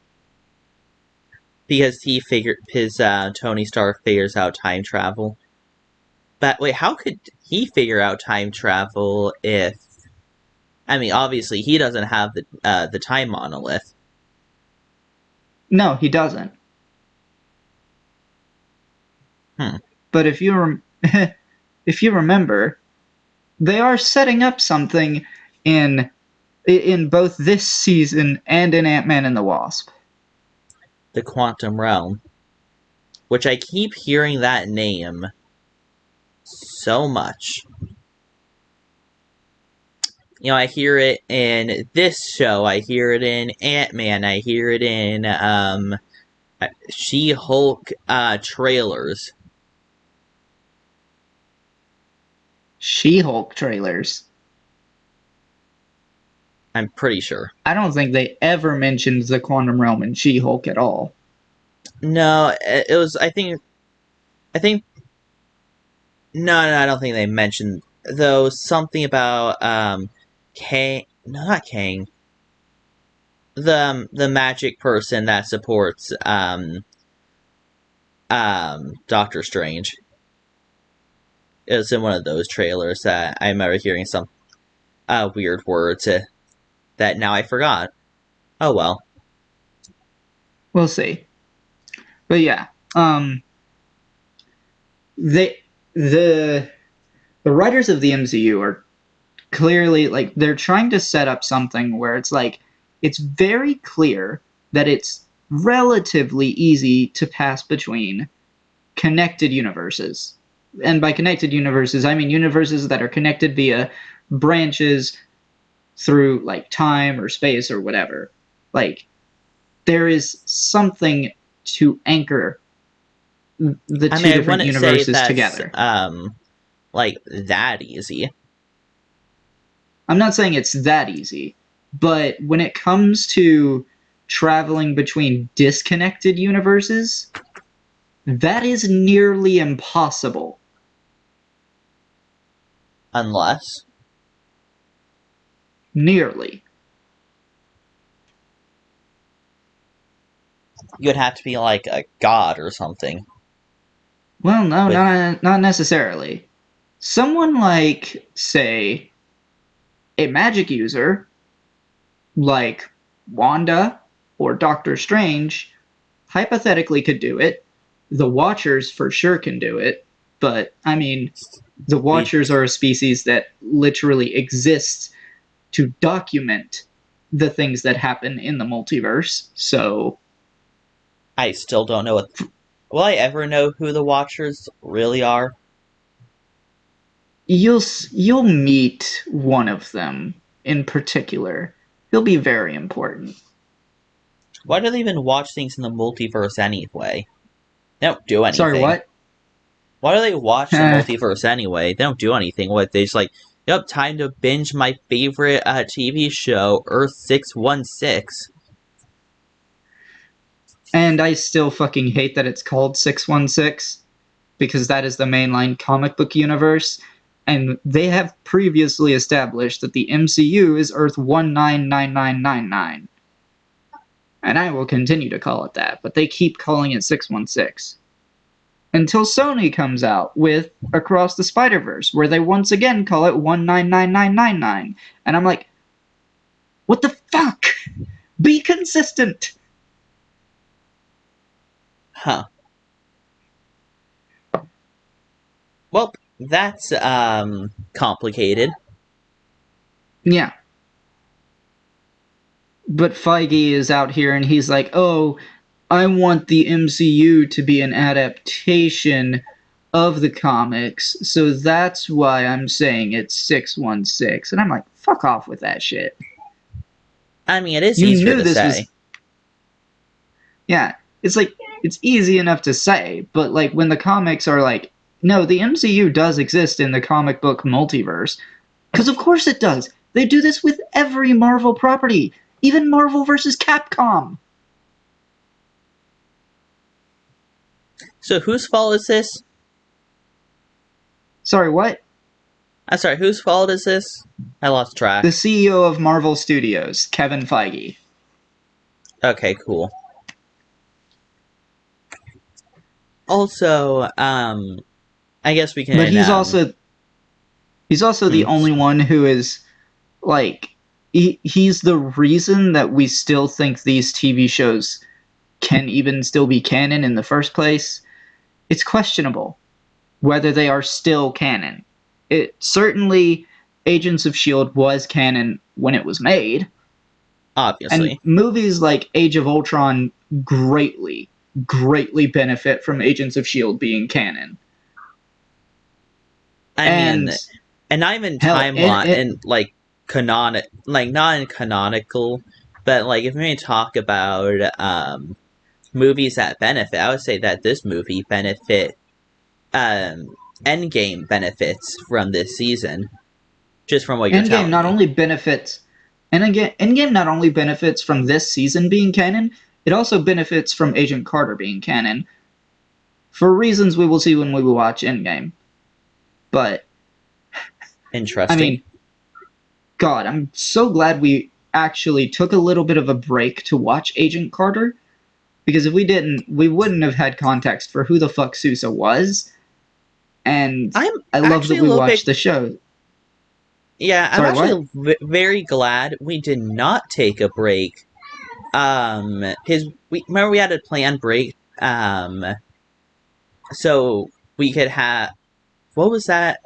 Because he figured, his Tony Stark figures out time travel. But wait, how could he figure out time travel if? I mean, obviously he doesn't have the time monolith. No, he doesn't. Hmm. But if you if you remember, they are setting up something in both this season and in Ant-Man and the Wasp. The quantum realm, which I keep hearing that name so much. You know, I hear it in this show. I hear it in Ant-Man. I hear it in She-Hulk trailers. She-Hulk trailers. I'm pretty sure. I don't think they ever mentioned the quantum realm in She-Hulk at all. No, it was. I think. I think. No, I don't think they mentioned though something about Kang. No, not Kang. The magic person that supports Doctor Strange. It was in one of those trailers that I remember hearing some weird words that now I forgot. Oh well. We'll see. But yeah, they the the writers of the MCU are clearly like they're trying to set up something where it's like it's very clear that it's relatively easy to pass between connected universes. And by connected universes, I mean universes that are connected via branches through like time or space or whatever. Like there is something to anchor the I two mean, I different wouldn't say universes that's together. like that easy. I'm not saying it's that easy, but when it comes to traveling between disconnected universes, that is nearly impossible. Unless Nearly. you'd have to be like a god or something. Well, no, With not necessarily. Someone like, say, a magic user, like Wanda or Doctor Strange, hypothetically could do it. The Watchers for sure can do it, but I mean, the we, Watchers are a species that literally exists to document the things that happen in the multiverse. So I still don't know what. Will I ever know who the Watchers really are? you'll meet one of them in particular. He'll be very important. Why do they even watch things in the multiverse anyway? They don't do Sorry, anything. what? Why do they watch the multiverse anyway? They don't do anything with it. They just like, yep, time to binge my favorite TV show, Earth 616. And I still fucking hate that it's called 616 because that is the mainline comic book universe. And they have previously established that the MCU is Earth 199999. And I will continue to call it that, but they keep calling it 616. Until Sony comes out with Across the Spider-Verse, where they once again call it 199999. And I'm like, what the fuck? Be consistent! Huh. Well, that's complicated. Yeah. But Feige is out here and he's like, oh, I want the MCU to be an adaptation of the comics, so that's why I'm saying it's 616. And I'm like, fuck off with that shit. I mean, it is You easier knew to this say. was. Yeah, it's like, it's easy enough to say, but like when the comics are like, no, the MCU does exist in the comic book multiverse. Because of course it does. They do this with every Marvel property, even Marvel vs. Capcom. So whose fault is this? Sorry, what? I'm sorry, whose fault is this? I lost The track. CEO of Marvel Studios, Kevin Feige. Okay, cool. Also, I guess we But can. he's also the only one who is like he's the reason that we still think these TV shows can even still be canon in the first place. It's questionable whether they are still canon. It certainly Agents of S.H.I.E.L.D. was canon when it was made, and Obviously. movies like Age of Ultron greatly benefit from Agents of S.H.I.E.L.D. being canon. I And mean, and not even hell, timeline and like canonic, like not in canonical, but like if we talk about movies that benefit, I would say that this movie benefit Endgame benefits from this season, just from what you're Endgame telling not me. only benefits Endgame not only benefits from this season being canon, it also benefits from Agent Carter being canon for reasons we will see when we watch Endgame. But I Interesting. mean, God, I'm so glad we actually took a little bit of a break to watch Agent Carter, because if we didn't, we wouldn't have had context for who the fuck Sousa was. And I'm I love that actually a we little bit. watched the show. Yeah, I'm Sorry, what? actually very glad we did not take a break. Because we remember we had a planned break. So we could have what was that?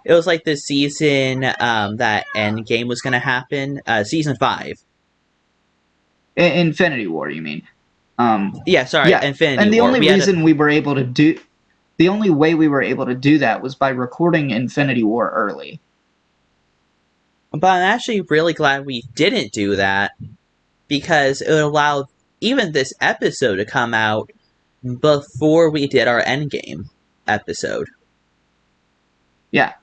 It was like the season that Endgame was gonna happen. Season 5. Infinity War, you mean? Yeah, sorry, Yeah, Infinity and the War. only We had a reason we were able to do the only way we were able to do that was by recording Infinity War early. but I'm actually really glad we didn't do that because it would allow even this episode to come out before we did our Endgame episode. Yeah.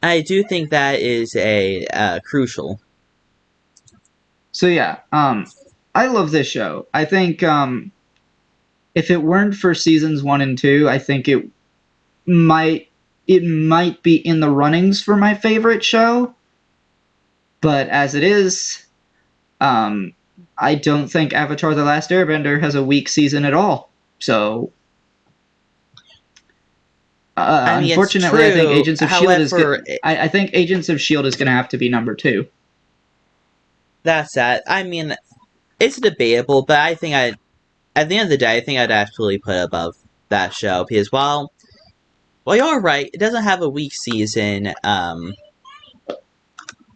I do think that is a crucial. So yeah, I love this show. I think if it weren't for seasons 1 and 2, I think might it might be in the runnings for my favorite show. But as it is, um, I don't think Avatar: The Last Airbender has a weak season at all. So I mean, it's unfortunately, I think true. Agents of Shield is However, good. I think Agents of Shield is going to have to be number 2. that's that. I mean, it's debatable, but I think at the end of the day, I think I'd actually put it above that show because well, you're right. It doesn't have a weak season.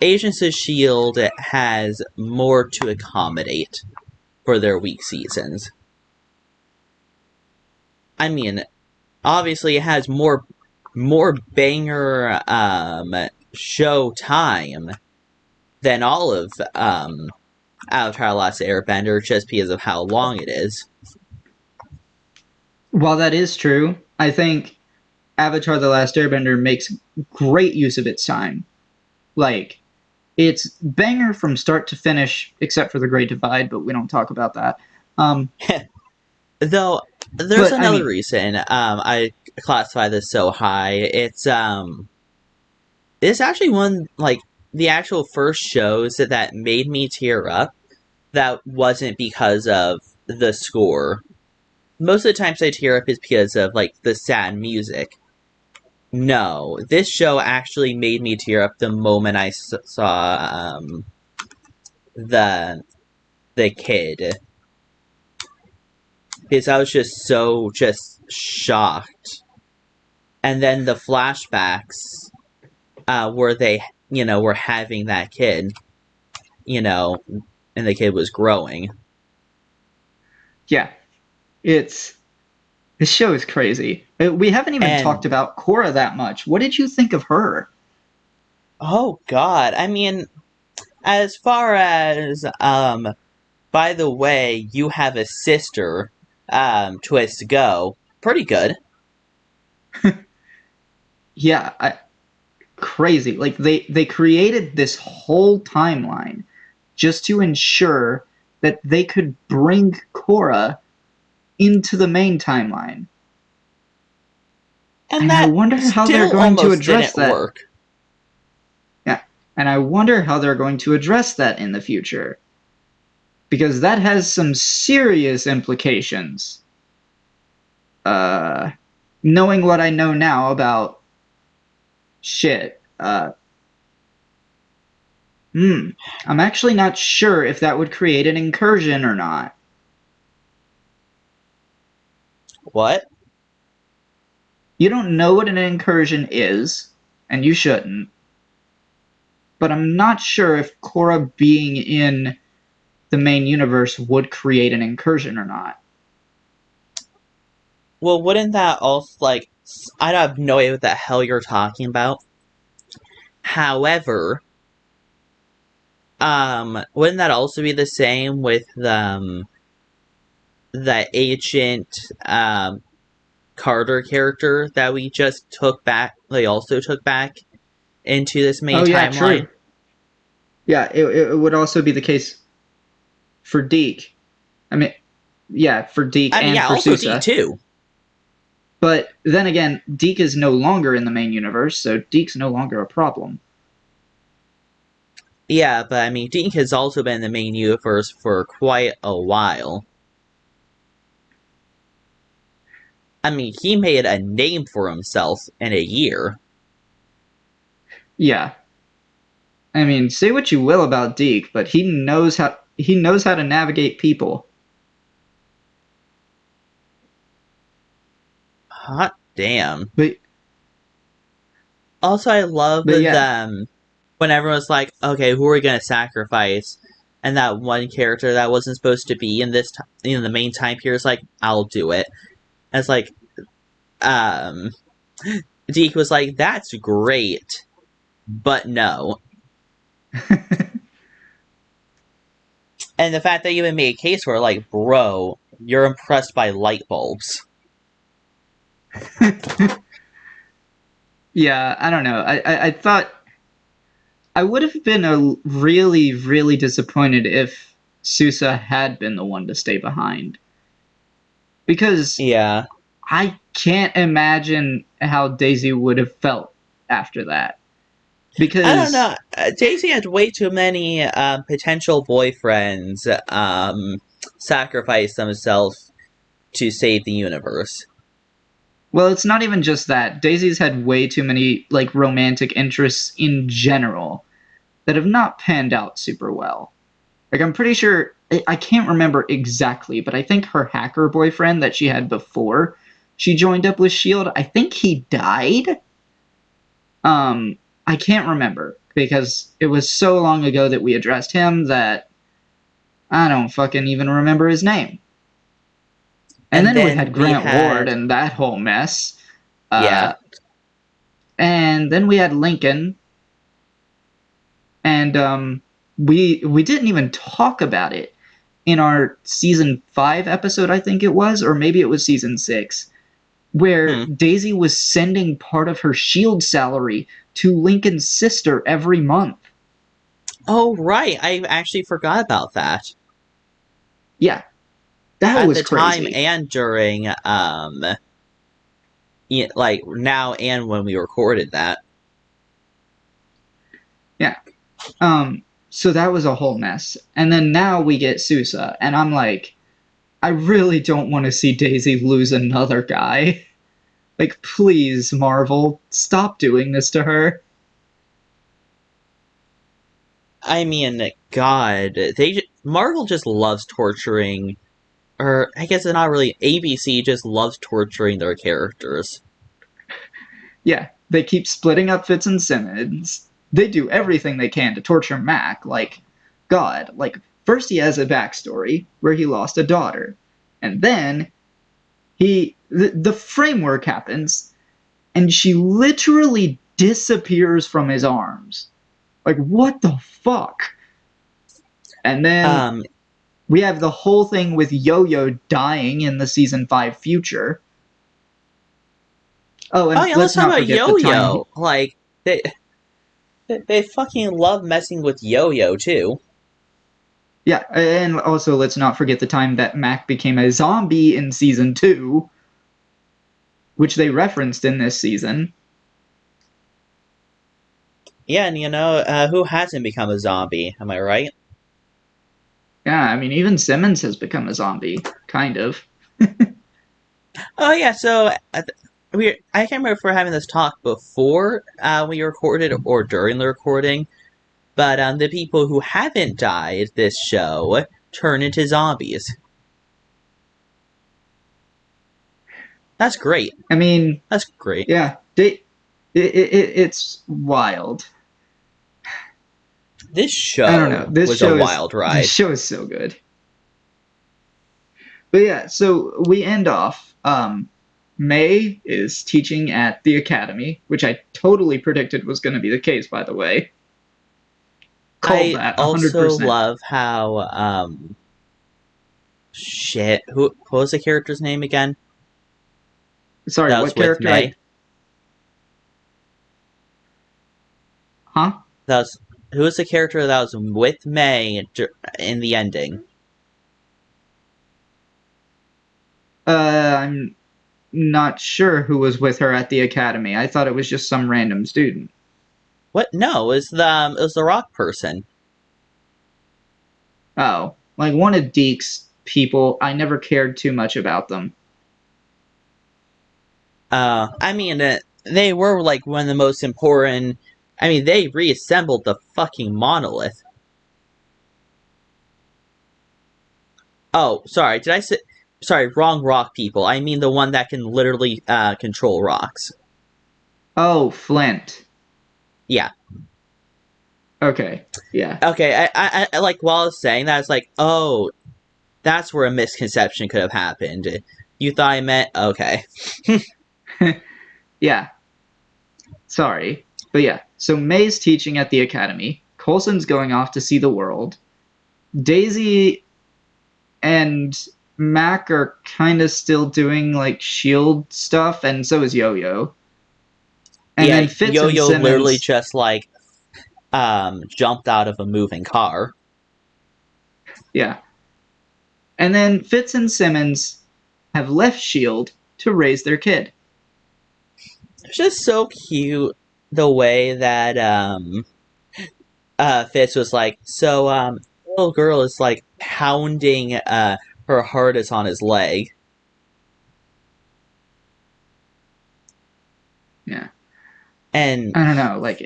Agents of Shield has more to accommodate for their weak seasons. I mean, obviously, it has more banger show time than all of Avatar: Last Airbender, just because of how long it is. While that is true, I think Avatar: The Last Airbender makes great use of its time. Like, it's banger from start to finish, except for the Great Divide, but we don't talk about that. Um, Though there's but I another mean, reason I classify this so high. It's actually one like the actual first shows that made me tear up. That wasn't because of the score. Most of the times I tear up is because of like the sad music. No, this show actually made me tear up the moment I saw the the kid because I was just shocked. And then the flashbacks where they were having that kid, you know, and the kid was growing. yeah, it's this show is crazy. We haven't even talked And about Korra that much. What did you think of her? oh god, I mean, as far as by the way, you have a sister twist to go, pretty good. Yeah, crazy. Like they created this whole timeline just to ensure that they could bring Korra into the main timeline. And And I that wonder how they're still going to almost address didn't that. work. Yeah. And I wonder how they're going to address that in the future. Because that has some serious implications. uh, knowing what I know now about shit, I'm actually not sure if that would create an incursion or not. What? You don't know what an incursion is, and you shouldn't, but I'm not sure if Korra being in the main universe would create an incursion or not. Well, wouldn't that also, like, I have no idea what the hell you're talking about. However, wouldn't that also be the same with the Agent, Carter character that we just took back, they also took back into this main Oh yeah, timeline? true. Yeah, it would also be the case for Deke. I mean, yeah, for Deke I mean, and yeah, for also D Sousa. too. But then again, Deke is no longer in the main universe, so Deke's no longer a problem. Yeah, but I mean, Deke has also been in the main universe for quite a while. I mean, he made a name for himself in a year. Yeah. I mean, say what you will about Deke, but he knows how to navigate people. Hot damn. But Also, I love but yeah. them when everyone's like, okay, who are we gonna sacrifice? And that one character that wasn't supposed to be in this, in the main time period is like, I'll do it. And it's like, um, Deke was like, that's great, but no. And the fact that you even made a case where, like, bro, you're impressed by light bulbs. Yeah, I don't know. I thought I would have been really, really disappointed if Sousa had been the one to stay behind. Because Yeah. I can't imagine how Daisy would have felt after that. I don't Because, know. Daisy had way too many potential boyfriends sacrifice themselves to save the universe. well, it's not even just that. Daisy's had way too many, like, romantic interests in general that have not panned out super well. Like, I'm pretty sure, I can't remember exactly, but I think her hacker boyfriend that she had before she joined up with S.H.I.E.L.D., I think he died. Um, I can't remember because it was so long ago that we addressed him that I don't fucking even remember his name. And And then we then had we Grant Ward had, and that whole mess. yeah. Uh, and then we had Lincoln, and we didn't even talk about it in our season 5 episode, I think it was, or maybe it was season 6, where Hmm. Daisy was sending part of her S.H.I.E.L.D. salary to Lincoln's sister every month. Oh, right. I actually forgot about that. Yeah, that At was the time crazy. and during, like, now and when we recorded that. Yeah. So that was a whole mess. And then now we get Sousa, and I'm like, I really don't want to see Daisy lose another guy. Like, please, Marvel, stop doing this to her. I mean, God, Marvel just loves torturing, or I guess it's not really. ABC just loves torturing their characters. Yeah, they keep splitting up Fitz and Simmons. They do everything they can to torture Mac. Like, God, like, first he has a backstory where he lost a daughter. And then the framework happens, and she literally disappears from his arms. Like, what the fuck? And then Um, we have the whole thing with Yo-Yo dying in the season 5 future. Oh, oh and yeah, let's let's talk not about forget the time. Yo-Yo. Like they fucking love messing with Yo-Yo too. Yeah, and also let's not forget the time that Mac became a zombie in season 2, which they referenced in this season. Yeah, and who hasn't become a zombie? Am I right? Yeah, I mean, even Simmons has become a zombie, kind of. Oh yeah, so I can't remember if we're having this talk before we recorded or during the recording, but the people who haven't died this show turn into zombies. That's great. I mean, That's great. yeah, it's wild. This I don't know. show was a wild This ride. show is so good. But yeah, so we end off. May is teaching at the academy, which I totally predicted was going to be the case. By the way, called I that also 100%. love how shit. Who what was the character's name again? Sorry, That was what with character? May. Huh? That was who was the character that was with May in the ending? I'm not sure who was with her at the academy. I thought it was just some random student. What? No, it was the rock person. Oh, like one of Deke's people. I never cared too much about them. I mean, they were like one of the most important. I mean, they reassembled the fucking monolith. Oh, sorry. Did I say? Sorry, wrong rock people. I mean the one that can literally control rocks. Oh, Flint. Yeah. Okay, yeah. Okay. I like while I was saying that, it's like, oh, that's where a misconception could have happened. You thought I meant okay. Yeah, sorry. But yeah, so May's teaching at the academy. Coulson's going off to see the world. Daisy and Mac are kind of still doing like S.H.I.E.L.D. stuff, and so is Yo-Yo. And Yeah, then Fitz Yo and Yo literally Simmons, just like jumped out of a moving car. yeah. And then Fitz and Simmons have left S.H.I.E.L.D. to raise their kid. It's just so cute the way that Fitz was like, so little girl is like pounding her hardest on his leg. Yeah. And I don't know, like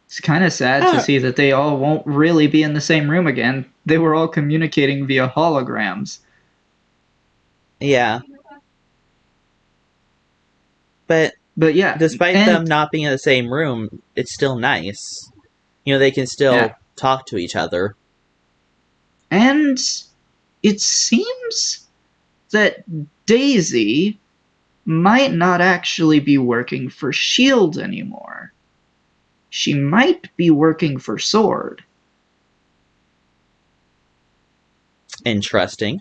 it's kind of sad to uh, see that they all won't really be in the same room again. They were all communicating via holograms. yeah. But But yeah, despite them not being in the same room, it's still nice. You know, they can yeah. still talk to each other. And it seems that Daisy might not actually be working for S.H.I.E.L.D. anymore. She might be working for S.W.O.R.D. Interesting.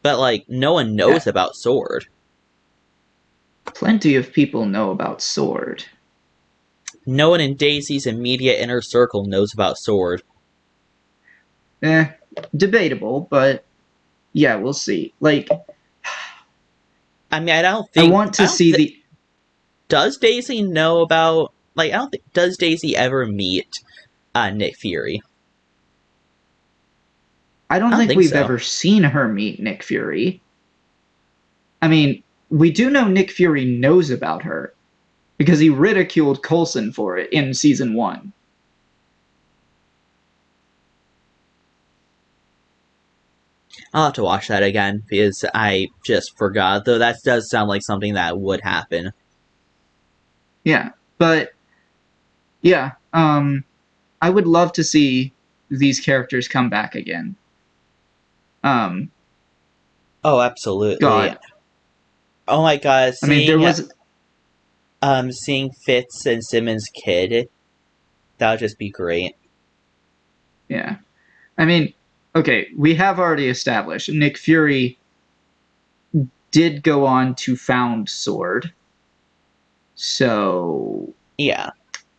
But like no one Yeah, knows about Sword. plenty of people know about S.W.O.R.D. No one in Daisy's immediate inner circle knows about Sword. Eh, debatable, but yeah, we'll see. Like, I mean, I want I to don't see the. does Daisy know about like I don't think does Daisy ever meet Nick Fury? I I don't don't think think we've so. ever seen her meet Nick Fury. I mean, we do know Nick Fury knows about her because he ridiculed Coulson for it in season one. I'll have to watch that again because I just forgot. Though that does sound like something that would happen. Yeah, but yeah, I would love to see these characters come back again. Um, Oh, absolutely. God, Oh my god, I mean, there was. seeing Fitz and Simmons' kid, that would just be great. Yeah, I mean, okay, we have already established Nick Fury did go on to found Sword. So Yeah.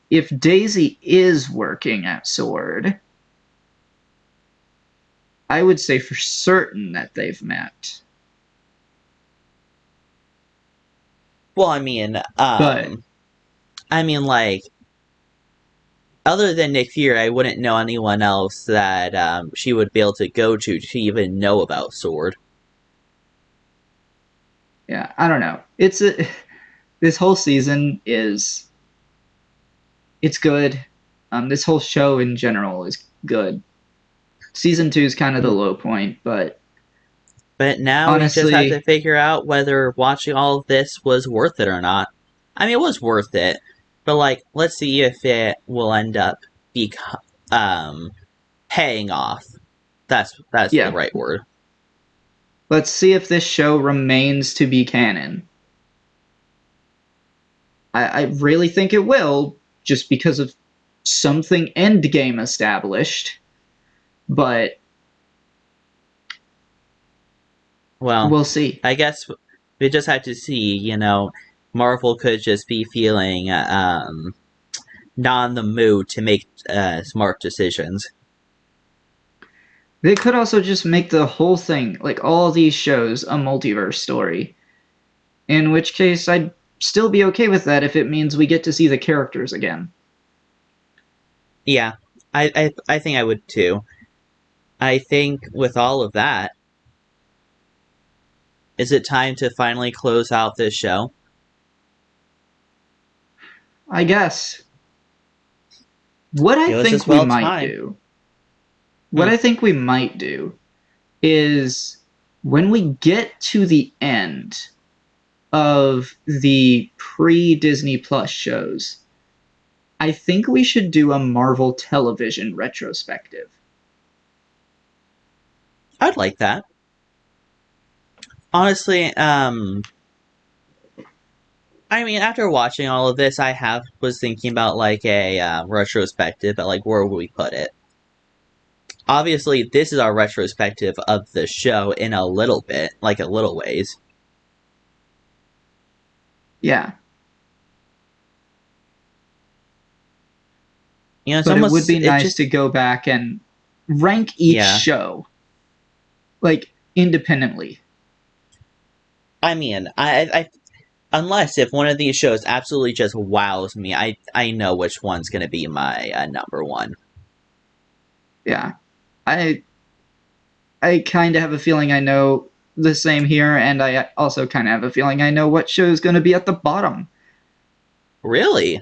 if Daisy is working at Sword, I would say for certain that they've met. Well, But I mean like other than Nick Fury, I wouldn't know anyone else that she would be able to go to even know about Sword. Yeah, I don't know. This whole season is it's good. This whole show in general is good. Season 2 is kind of the low point, but But now we just have to honestly, figure out whether watching all of this was worth it or not. I mean, it was worth it, but like, let's see if it will end up be paying off. That's the yeah, right word. let's see if this show remains to be canon. I really think it will, just because of something Endgame established, but Well, we'll see. I guess we just have to see. Marvel could just be feeling not in the mood to make smart decisions. They could also just make the whole thing, like all these shows, a multiverse story. In which case, I'd still be okay with that if it means we get to see the characters again. Yeah, I think I would too. I think with all of that, is it time to finally close out this show? I guess. What I It was think just we well might timed. do, what Hmm. I think we might do is when we get to the end of the pre Disney Plus shows, I think we should do a Marvel television retrospective. I'd like that. Honestly, I mean, after watching all of this, I was thinking about like a retrospective, but like where would we put it? Obviously, this is our retrospective of the show in a little bit, like a little ways. Yeah, It's but it would almost be it nice just to go back and rank each yeah. show, like independently. I mean, I unless if one of these shows absolutely just wows me, I know which one's gonna be my number one. Yeah, I I kind of have a feeling I know the same here, and I also kind of have a feeling I know what show is going to be at the bottom. Really?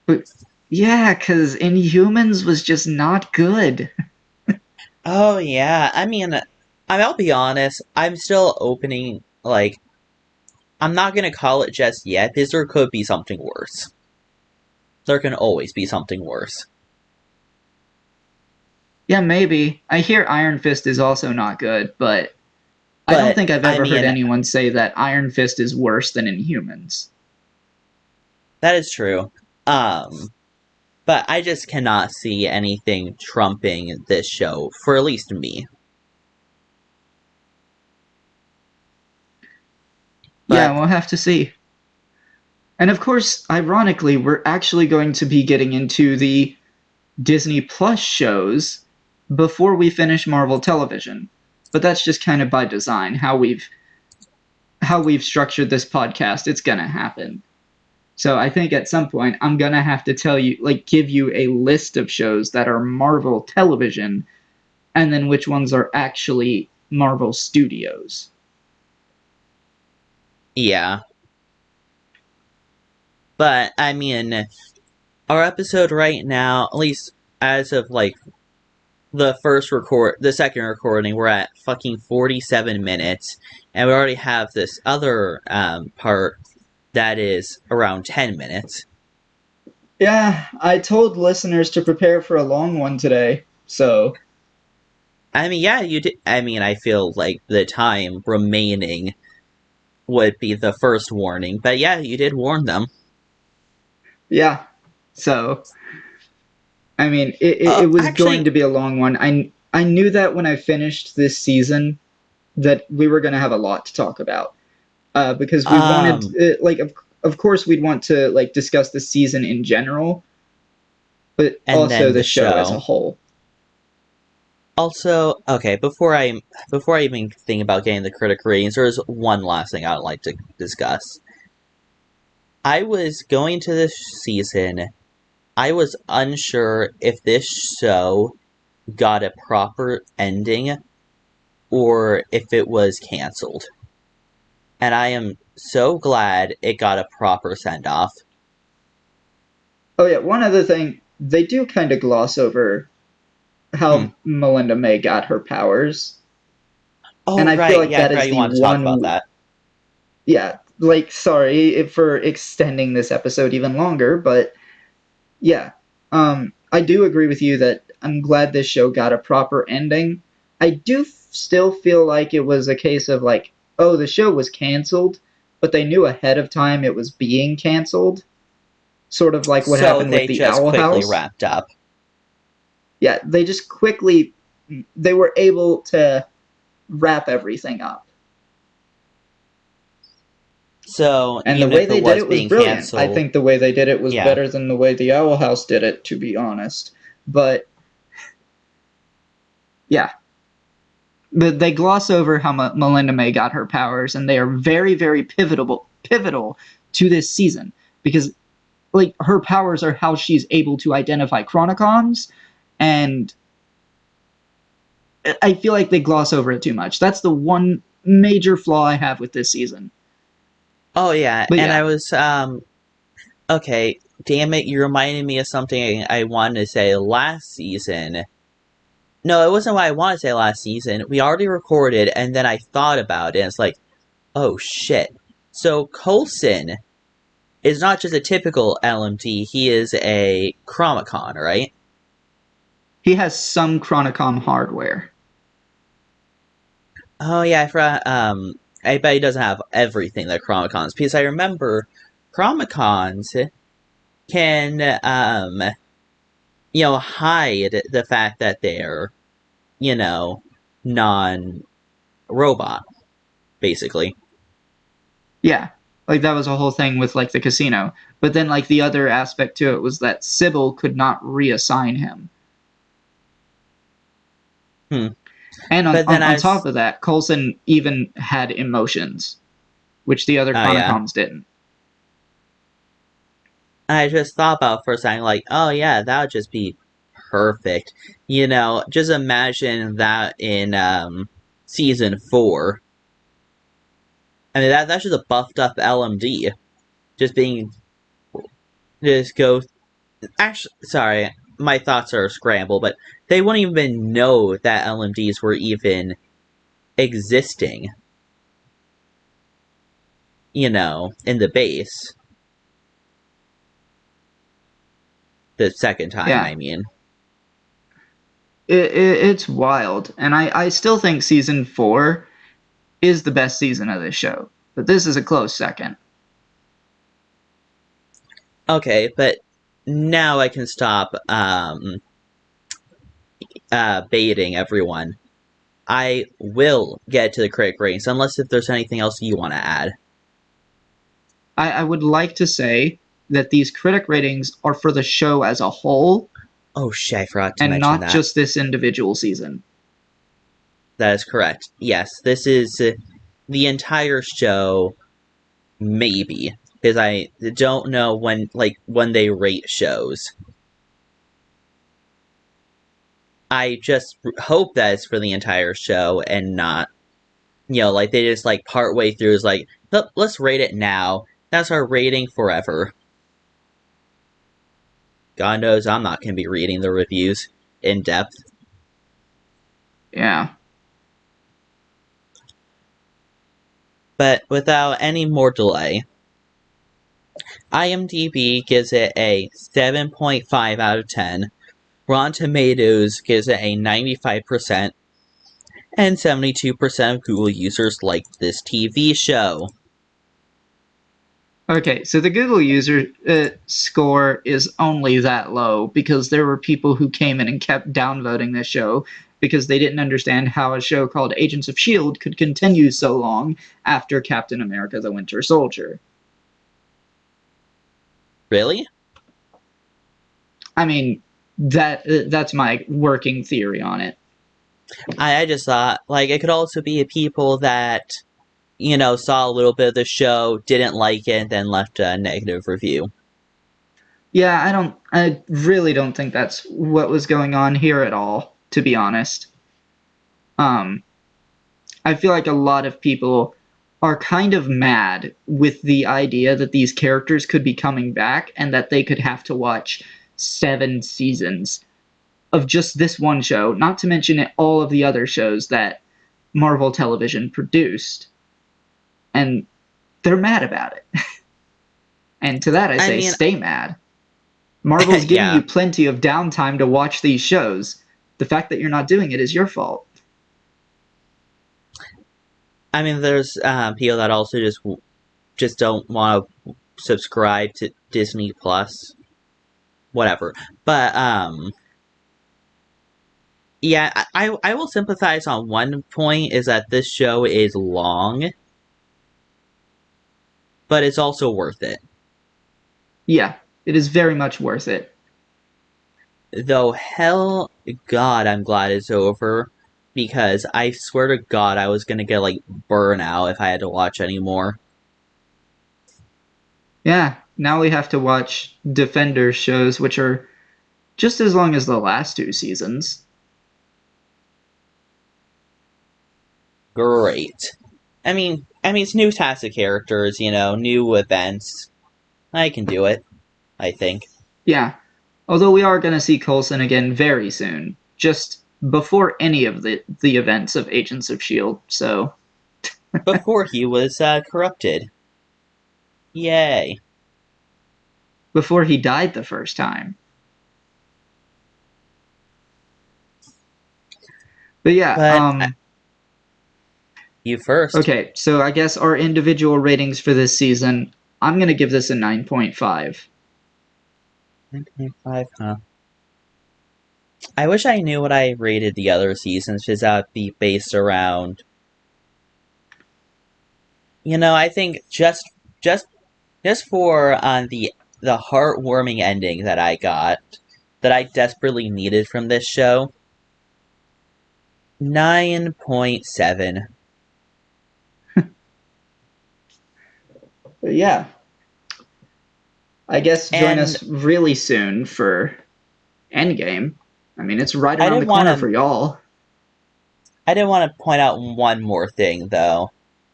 But yeah, because Inhumans was just not good. Oh yeah. I'll be honest. I'm still opening. Like, I'm not gonna call it just yet, because there could be something worse. There can always be something worse. Yeah, maybe. I hear Iron Fist is also not good, but I don't But think I've I ever heard mean, anyone say that Iron Fist is worse than Inhumans. that is true. Um, but I just cannot see anything trumping this show for at least me. Yeah, But we'll have to see. And of course, ironically, we're actually going to be getting into the Disney Plus shows before we finish Marvel Television. But that's just kind of by design, how we've structured this podcast. It's going to happen. So I think at some point I'm going to have to tell you, like, give you a list of shows that are Marvel Television and then which ones are actually Marvel Studios. yeah. But I mean, our episode right now, at least as of like the second recording, we're at fucking 47 minutes, and we already have this other part that is around 10 minutes. Yeah, I told listeners to prepare for a long one today. So, I mean, yeah, you did. I mean, I feel like the time remaining would be the first warning, but yeah, you did warn them. yeah. So, I mean, it was going Actually, to be a long one. I knew that when I finished this season that we were going to have a lot to talk about. Because we wanted, um, like, of course, we'd want to like discuss the season in general, but and also then the the show as a show. whole. Also, okay, before I even think about getting the critic ratings, there's one last thing I'd like to discuss. I was going to this season I was unsure if this show got a proper ending or if it was canceled. And I am so glad it got a proper send off. Oh yeah, one other thing, they do kind of gloss over Hmm. how Melinda May got her powers, and Oh, I feel right. like Yeah, I that forgot is you the wanted to talk about one. that. Yeah, like sorry for extending this episode even longer, but yeah, I do agree with you that I'm glad this show got a proper ending. I do still feel like it was a case of like, oh, the show was canceled, but they knew ahead of time it was being canceled. Sort of like what So happened with they the just Owl quickly House. wrapped up. Yeah, they just quickly they were able to wrap everything up. So And the even way if it they did was it was being brilliant. I canceled, think the way they did it was yeah. better than the way the Owl House did it, to be honest. But yeah, but they gloss over how Melinda May got her powers, and they are very, very pivotal to this season because, like, her powers are how she's able to identify chronicons, and I feel like they gloss over it too much. That's the one major flaw I have with this season. Oh, yeah. But And yeah, I was, okay. Damn it, you reminded me of something I wanted to say last season. No, it wasn't what I wanted to say last season. We already recorded, and then I thought about it, and it's like, oh shit. So Coulson is not just a typical LMD, he is a Chromicon, right? he has some chronicon hardware. Oh yeah, I forgot, I bet he doesn't have everything that Chromicons, because I remember Chromicons can, hide the fact that they're, you know, non-robot, basically. Yeah, like that was a whole thing with like the casino. But then like the other aspect to it was that Sybil could not reassign him. Hmm. And But then on I top was, of that, Coulson even had emotions, which the other oh yeah, chronicons didn't. I just thought about it for a second, like, oh yeah, that would just be perfect. Just imagine that in season 4. I mean, that's just a buffed up LMD. Just being, just go. Actually, sorry, my thoughts are scrambled, but they wouldn't even know that LMDs were even existing, in the base. The second time, Yeah, I mean. it's wild. And I still think season 4 is the best season of this show. But this is a close second. Okay, but now I can stop baiting everyone. I will get to the critic ratings, unless if there's anything else you want to add. I would like to say that these critic ratings are for the show as a whole Oh shit, I forgot to and mention not that. just this individual season. That is correct. Yes, this is the entire show, maybe. Because I don't know when they rate shows. I just hope that it's for the entire show and not, like they just like part way through is like, let's rate it now. That's our rating forever. God knows I'm not going to be reading the reviews in depth. Yeah. But without any more delay, IMDb gives it a 7.5 out of 10. Rotten Tomatoes gives it a 95%, and 72% of Google users liked this TV show. Okay, so the Google user score is only that low because there were people who came in and kept downvoting this show because they didn't understand how a show called Agents of S.H.I.E.L.D. could continue so long after Captain America the Winter Soldier. Really? I mean, that's my working theory on it. I just thought, like, it could also be people that, saw a little bit of the show, didn't like it, and then left a negative review. Yeah, I really don't think that's what was going on here at all, to be honest. Um, I feel like a lot of people are kind of mad with the idea that these characters could be coming back and that they could have to watch 7 seasons of just this one show, not to mention all of the other shows that Marvel Television produced. And they're mad about it. And to that I I say, mean, stay mad. Marvel's giving yeah. you plenty of downtime to watch these shows. The fact that you're not doing it is your fault. I mean, there's people that also just don't want to subscribe to Disney Plus, whatever. But yeah, I will sympathize on one point is that this show is long, but it's also worth it. Yeah, it is very much worth it. Though hell, God, I'm glad it's over because I swear to God, I was gonna get like burnout if I had to watch anymore. Yeah, now we have to watch Defenders shows, which are just as long as the last 2 seasons. Great. I mean, it's new cast of characters, new events. I can do it. I think Yeah, although we are going to see Coulson again very soon, just before any of the events of Agents of S.H.I.E.L.D. So, before he was corrupted. Yay! before he died the first time. But yeah, But you first. okay, so I guess our individual ratings for this season, I'm going to give this a 9.5. 9.5, huh? I wish I knew what I rated the other seasons because that would be based around. I think just just for the heartwarming ending that I got, that I desperately needed from this show. 9.7. But yeah, I guess join And us really soon for Endgame. I mean, it's right I around the did want corner to for y'all. I did want to point out one more thing though,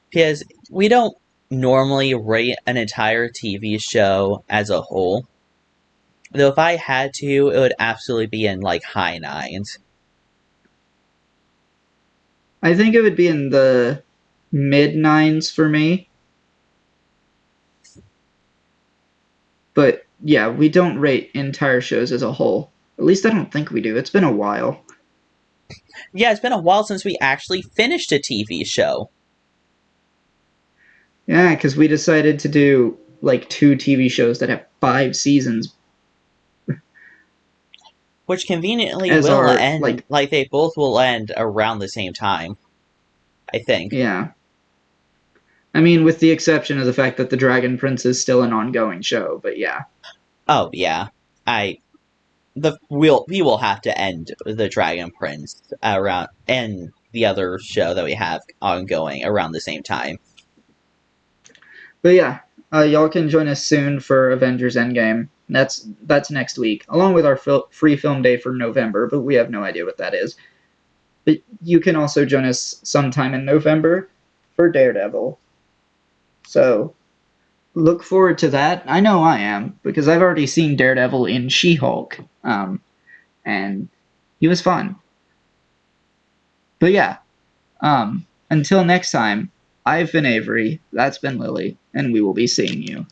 because we don't normally rate an entire TV show as a whole. Though if I had to, it would absolutely be in like high nines. I think it would be in the mid 9s for me. But yeah, we don't rate entire shows as a whole. At least I don't think we do. It's been a while. Yeah, it's been a while since we actually finished a TV show. Yeah, because we decided to do like 2 TV shows that have 5 seasons Which conveniently as will our end, like. like they both will end around the same time, I think. Yeah, I mean, with the exception of the fact that the Dragon Prince is still an ongoing show. But yeah, Oh yeah. I we will have to end the Dragon Prince around and the other show that we have ongoing around the same time. but yeah, y'all can join us soon for Avengers Endgame. That's next week, along with our free film day for November. But we have no idea what that is. But you can also join us sometime in November for Daredevil. So look forward to that. I know I am, because I've already seen Daredevil in She-Hulk, and he was fun. But yeah, until next time, I've been Avery, that's been Lily, and we will be seeing you.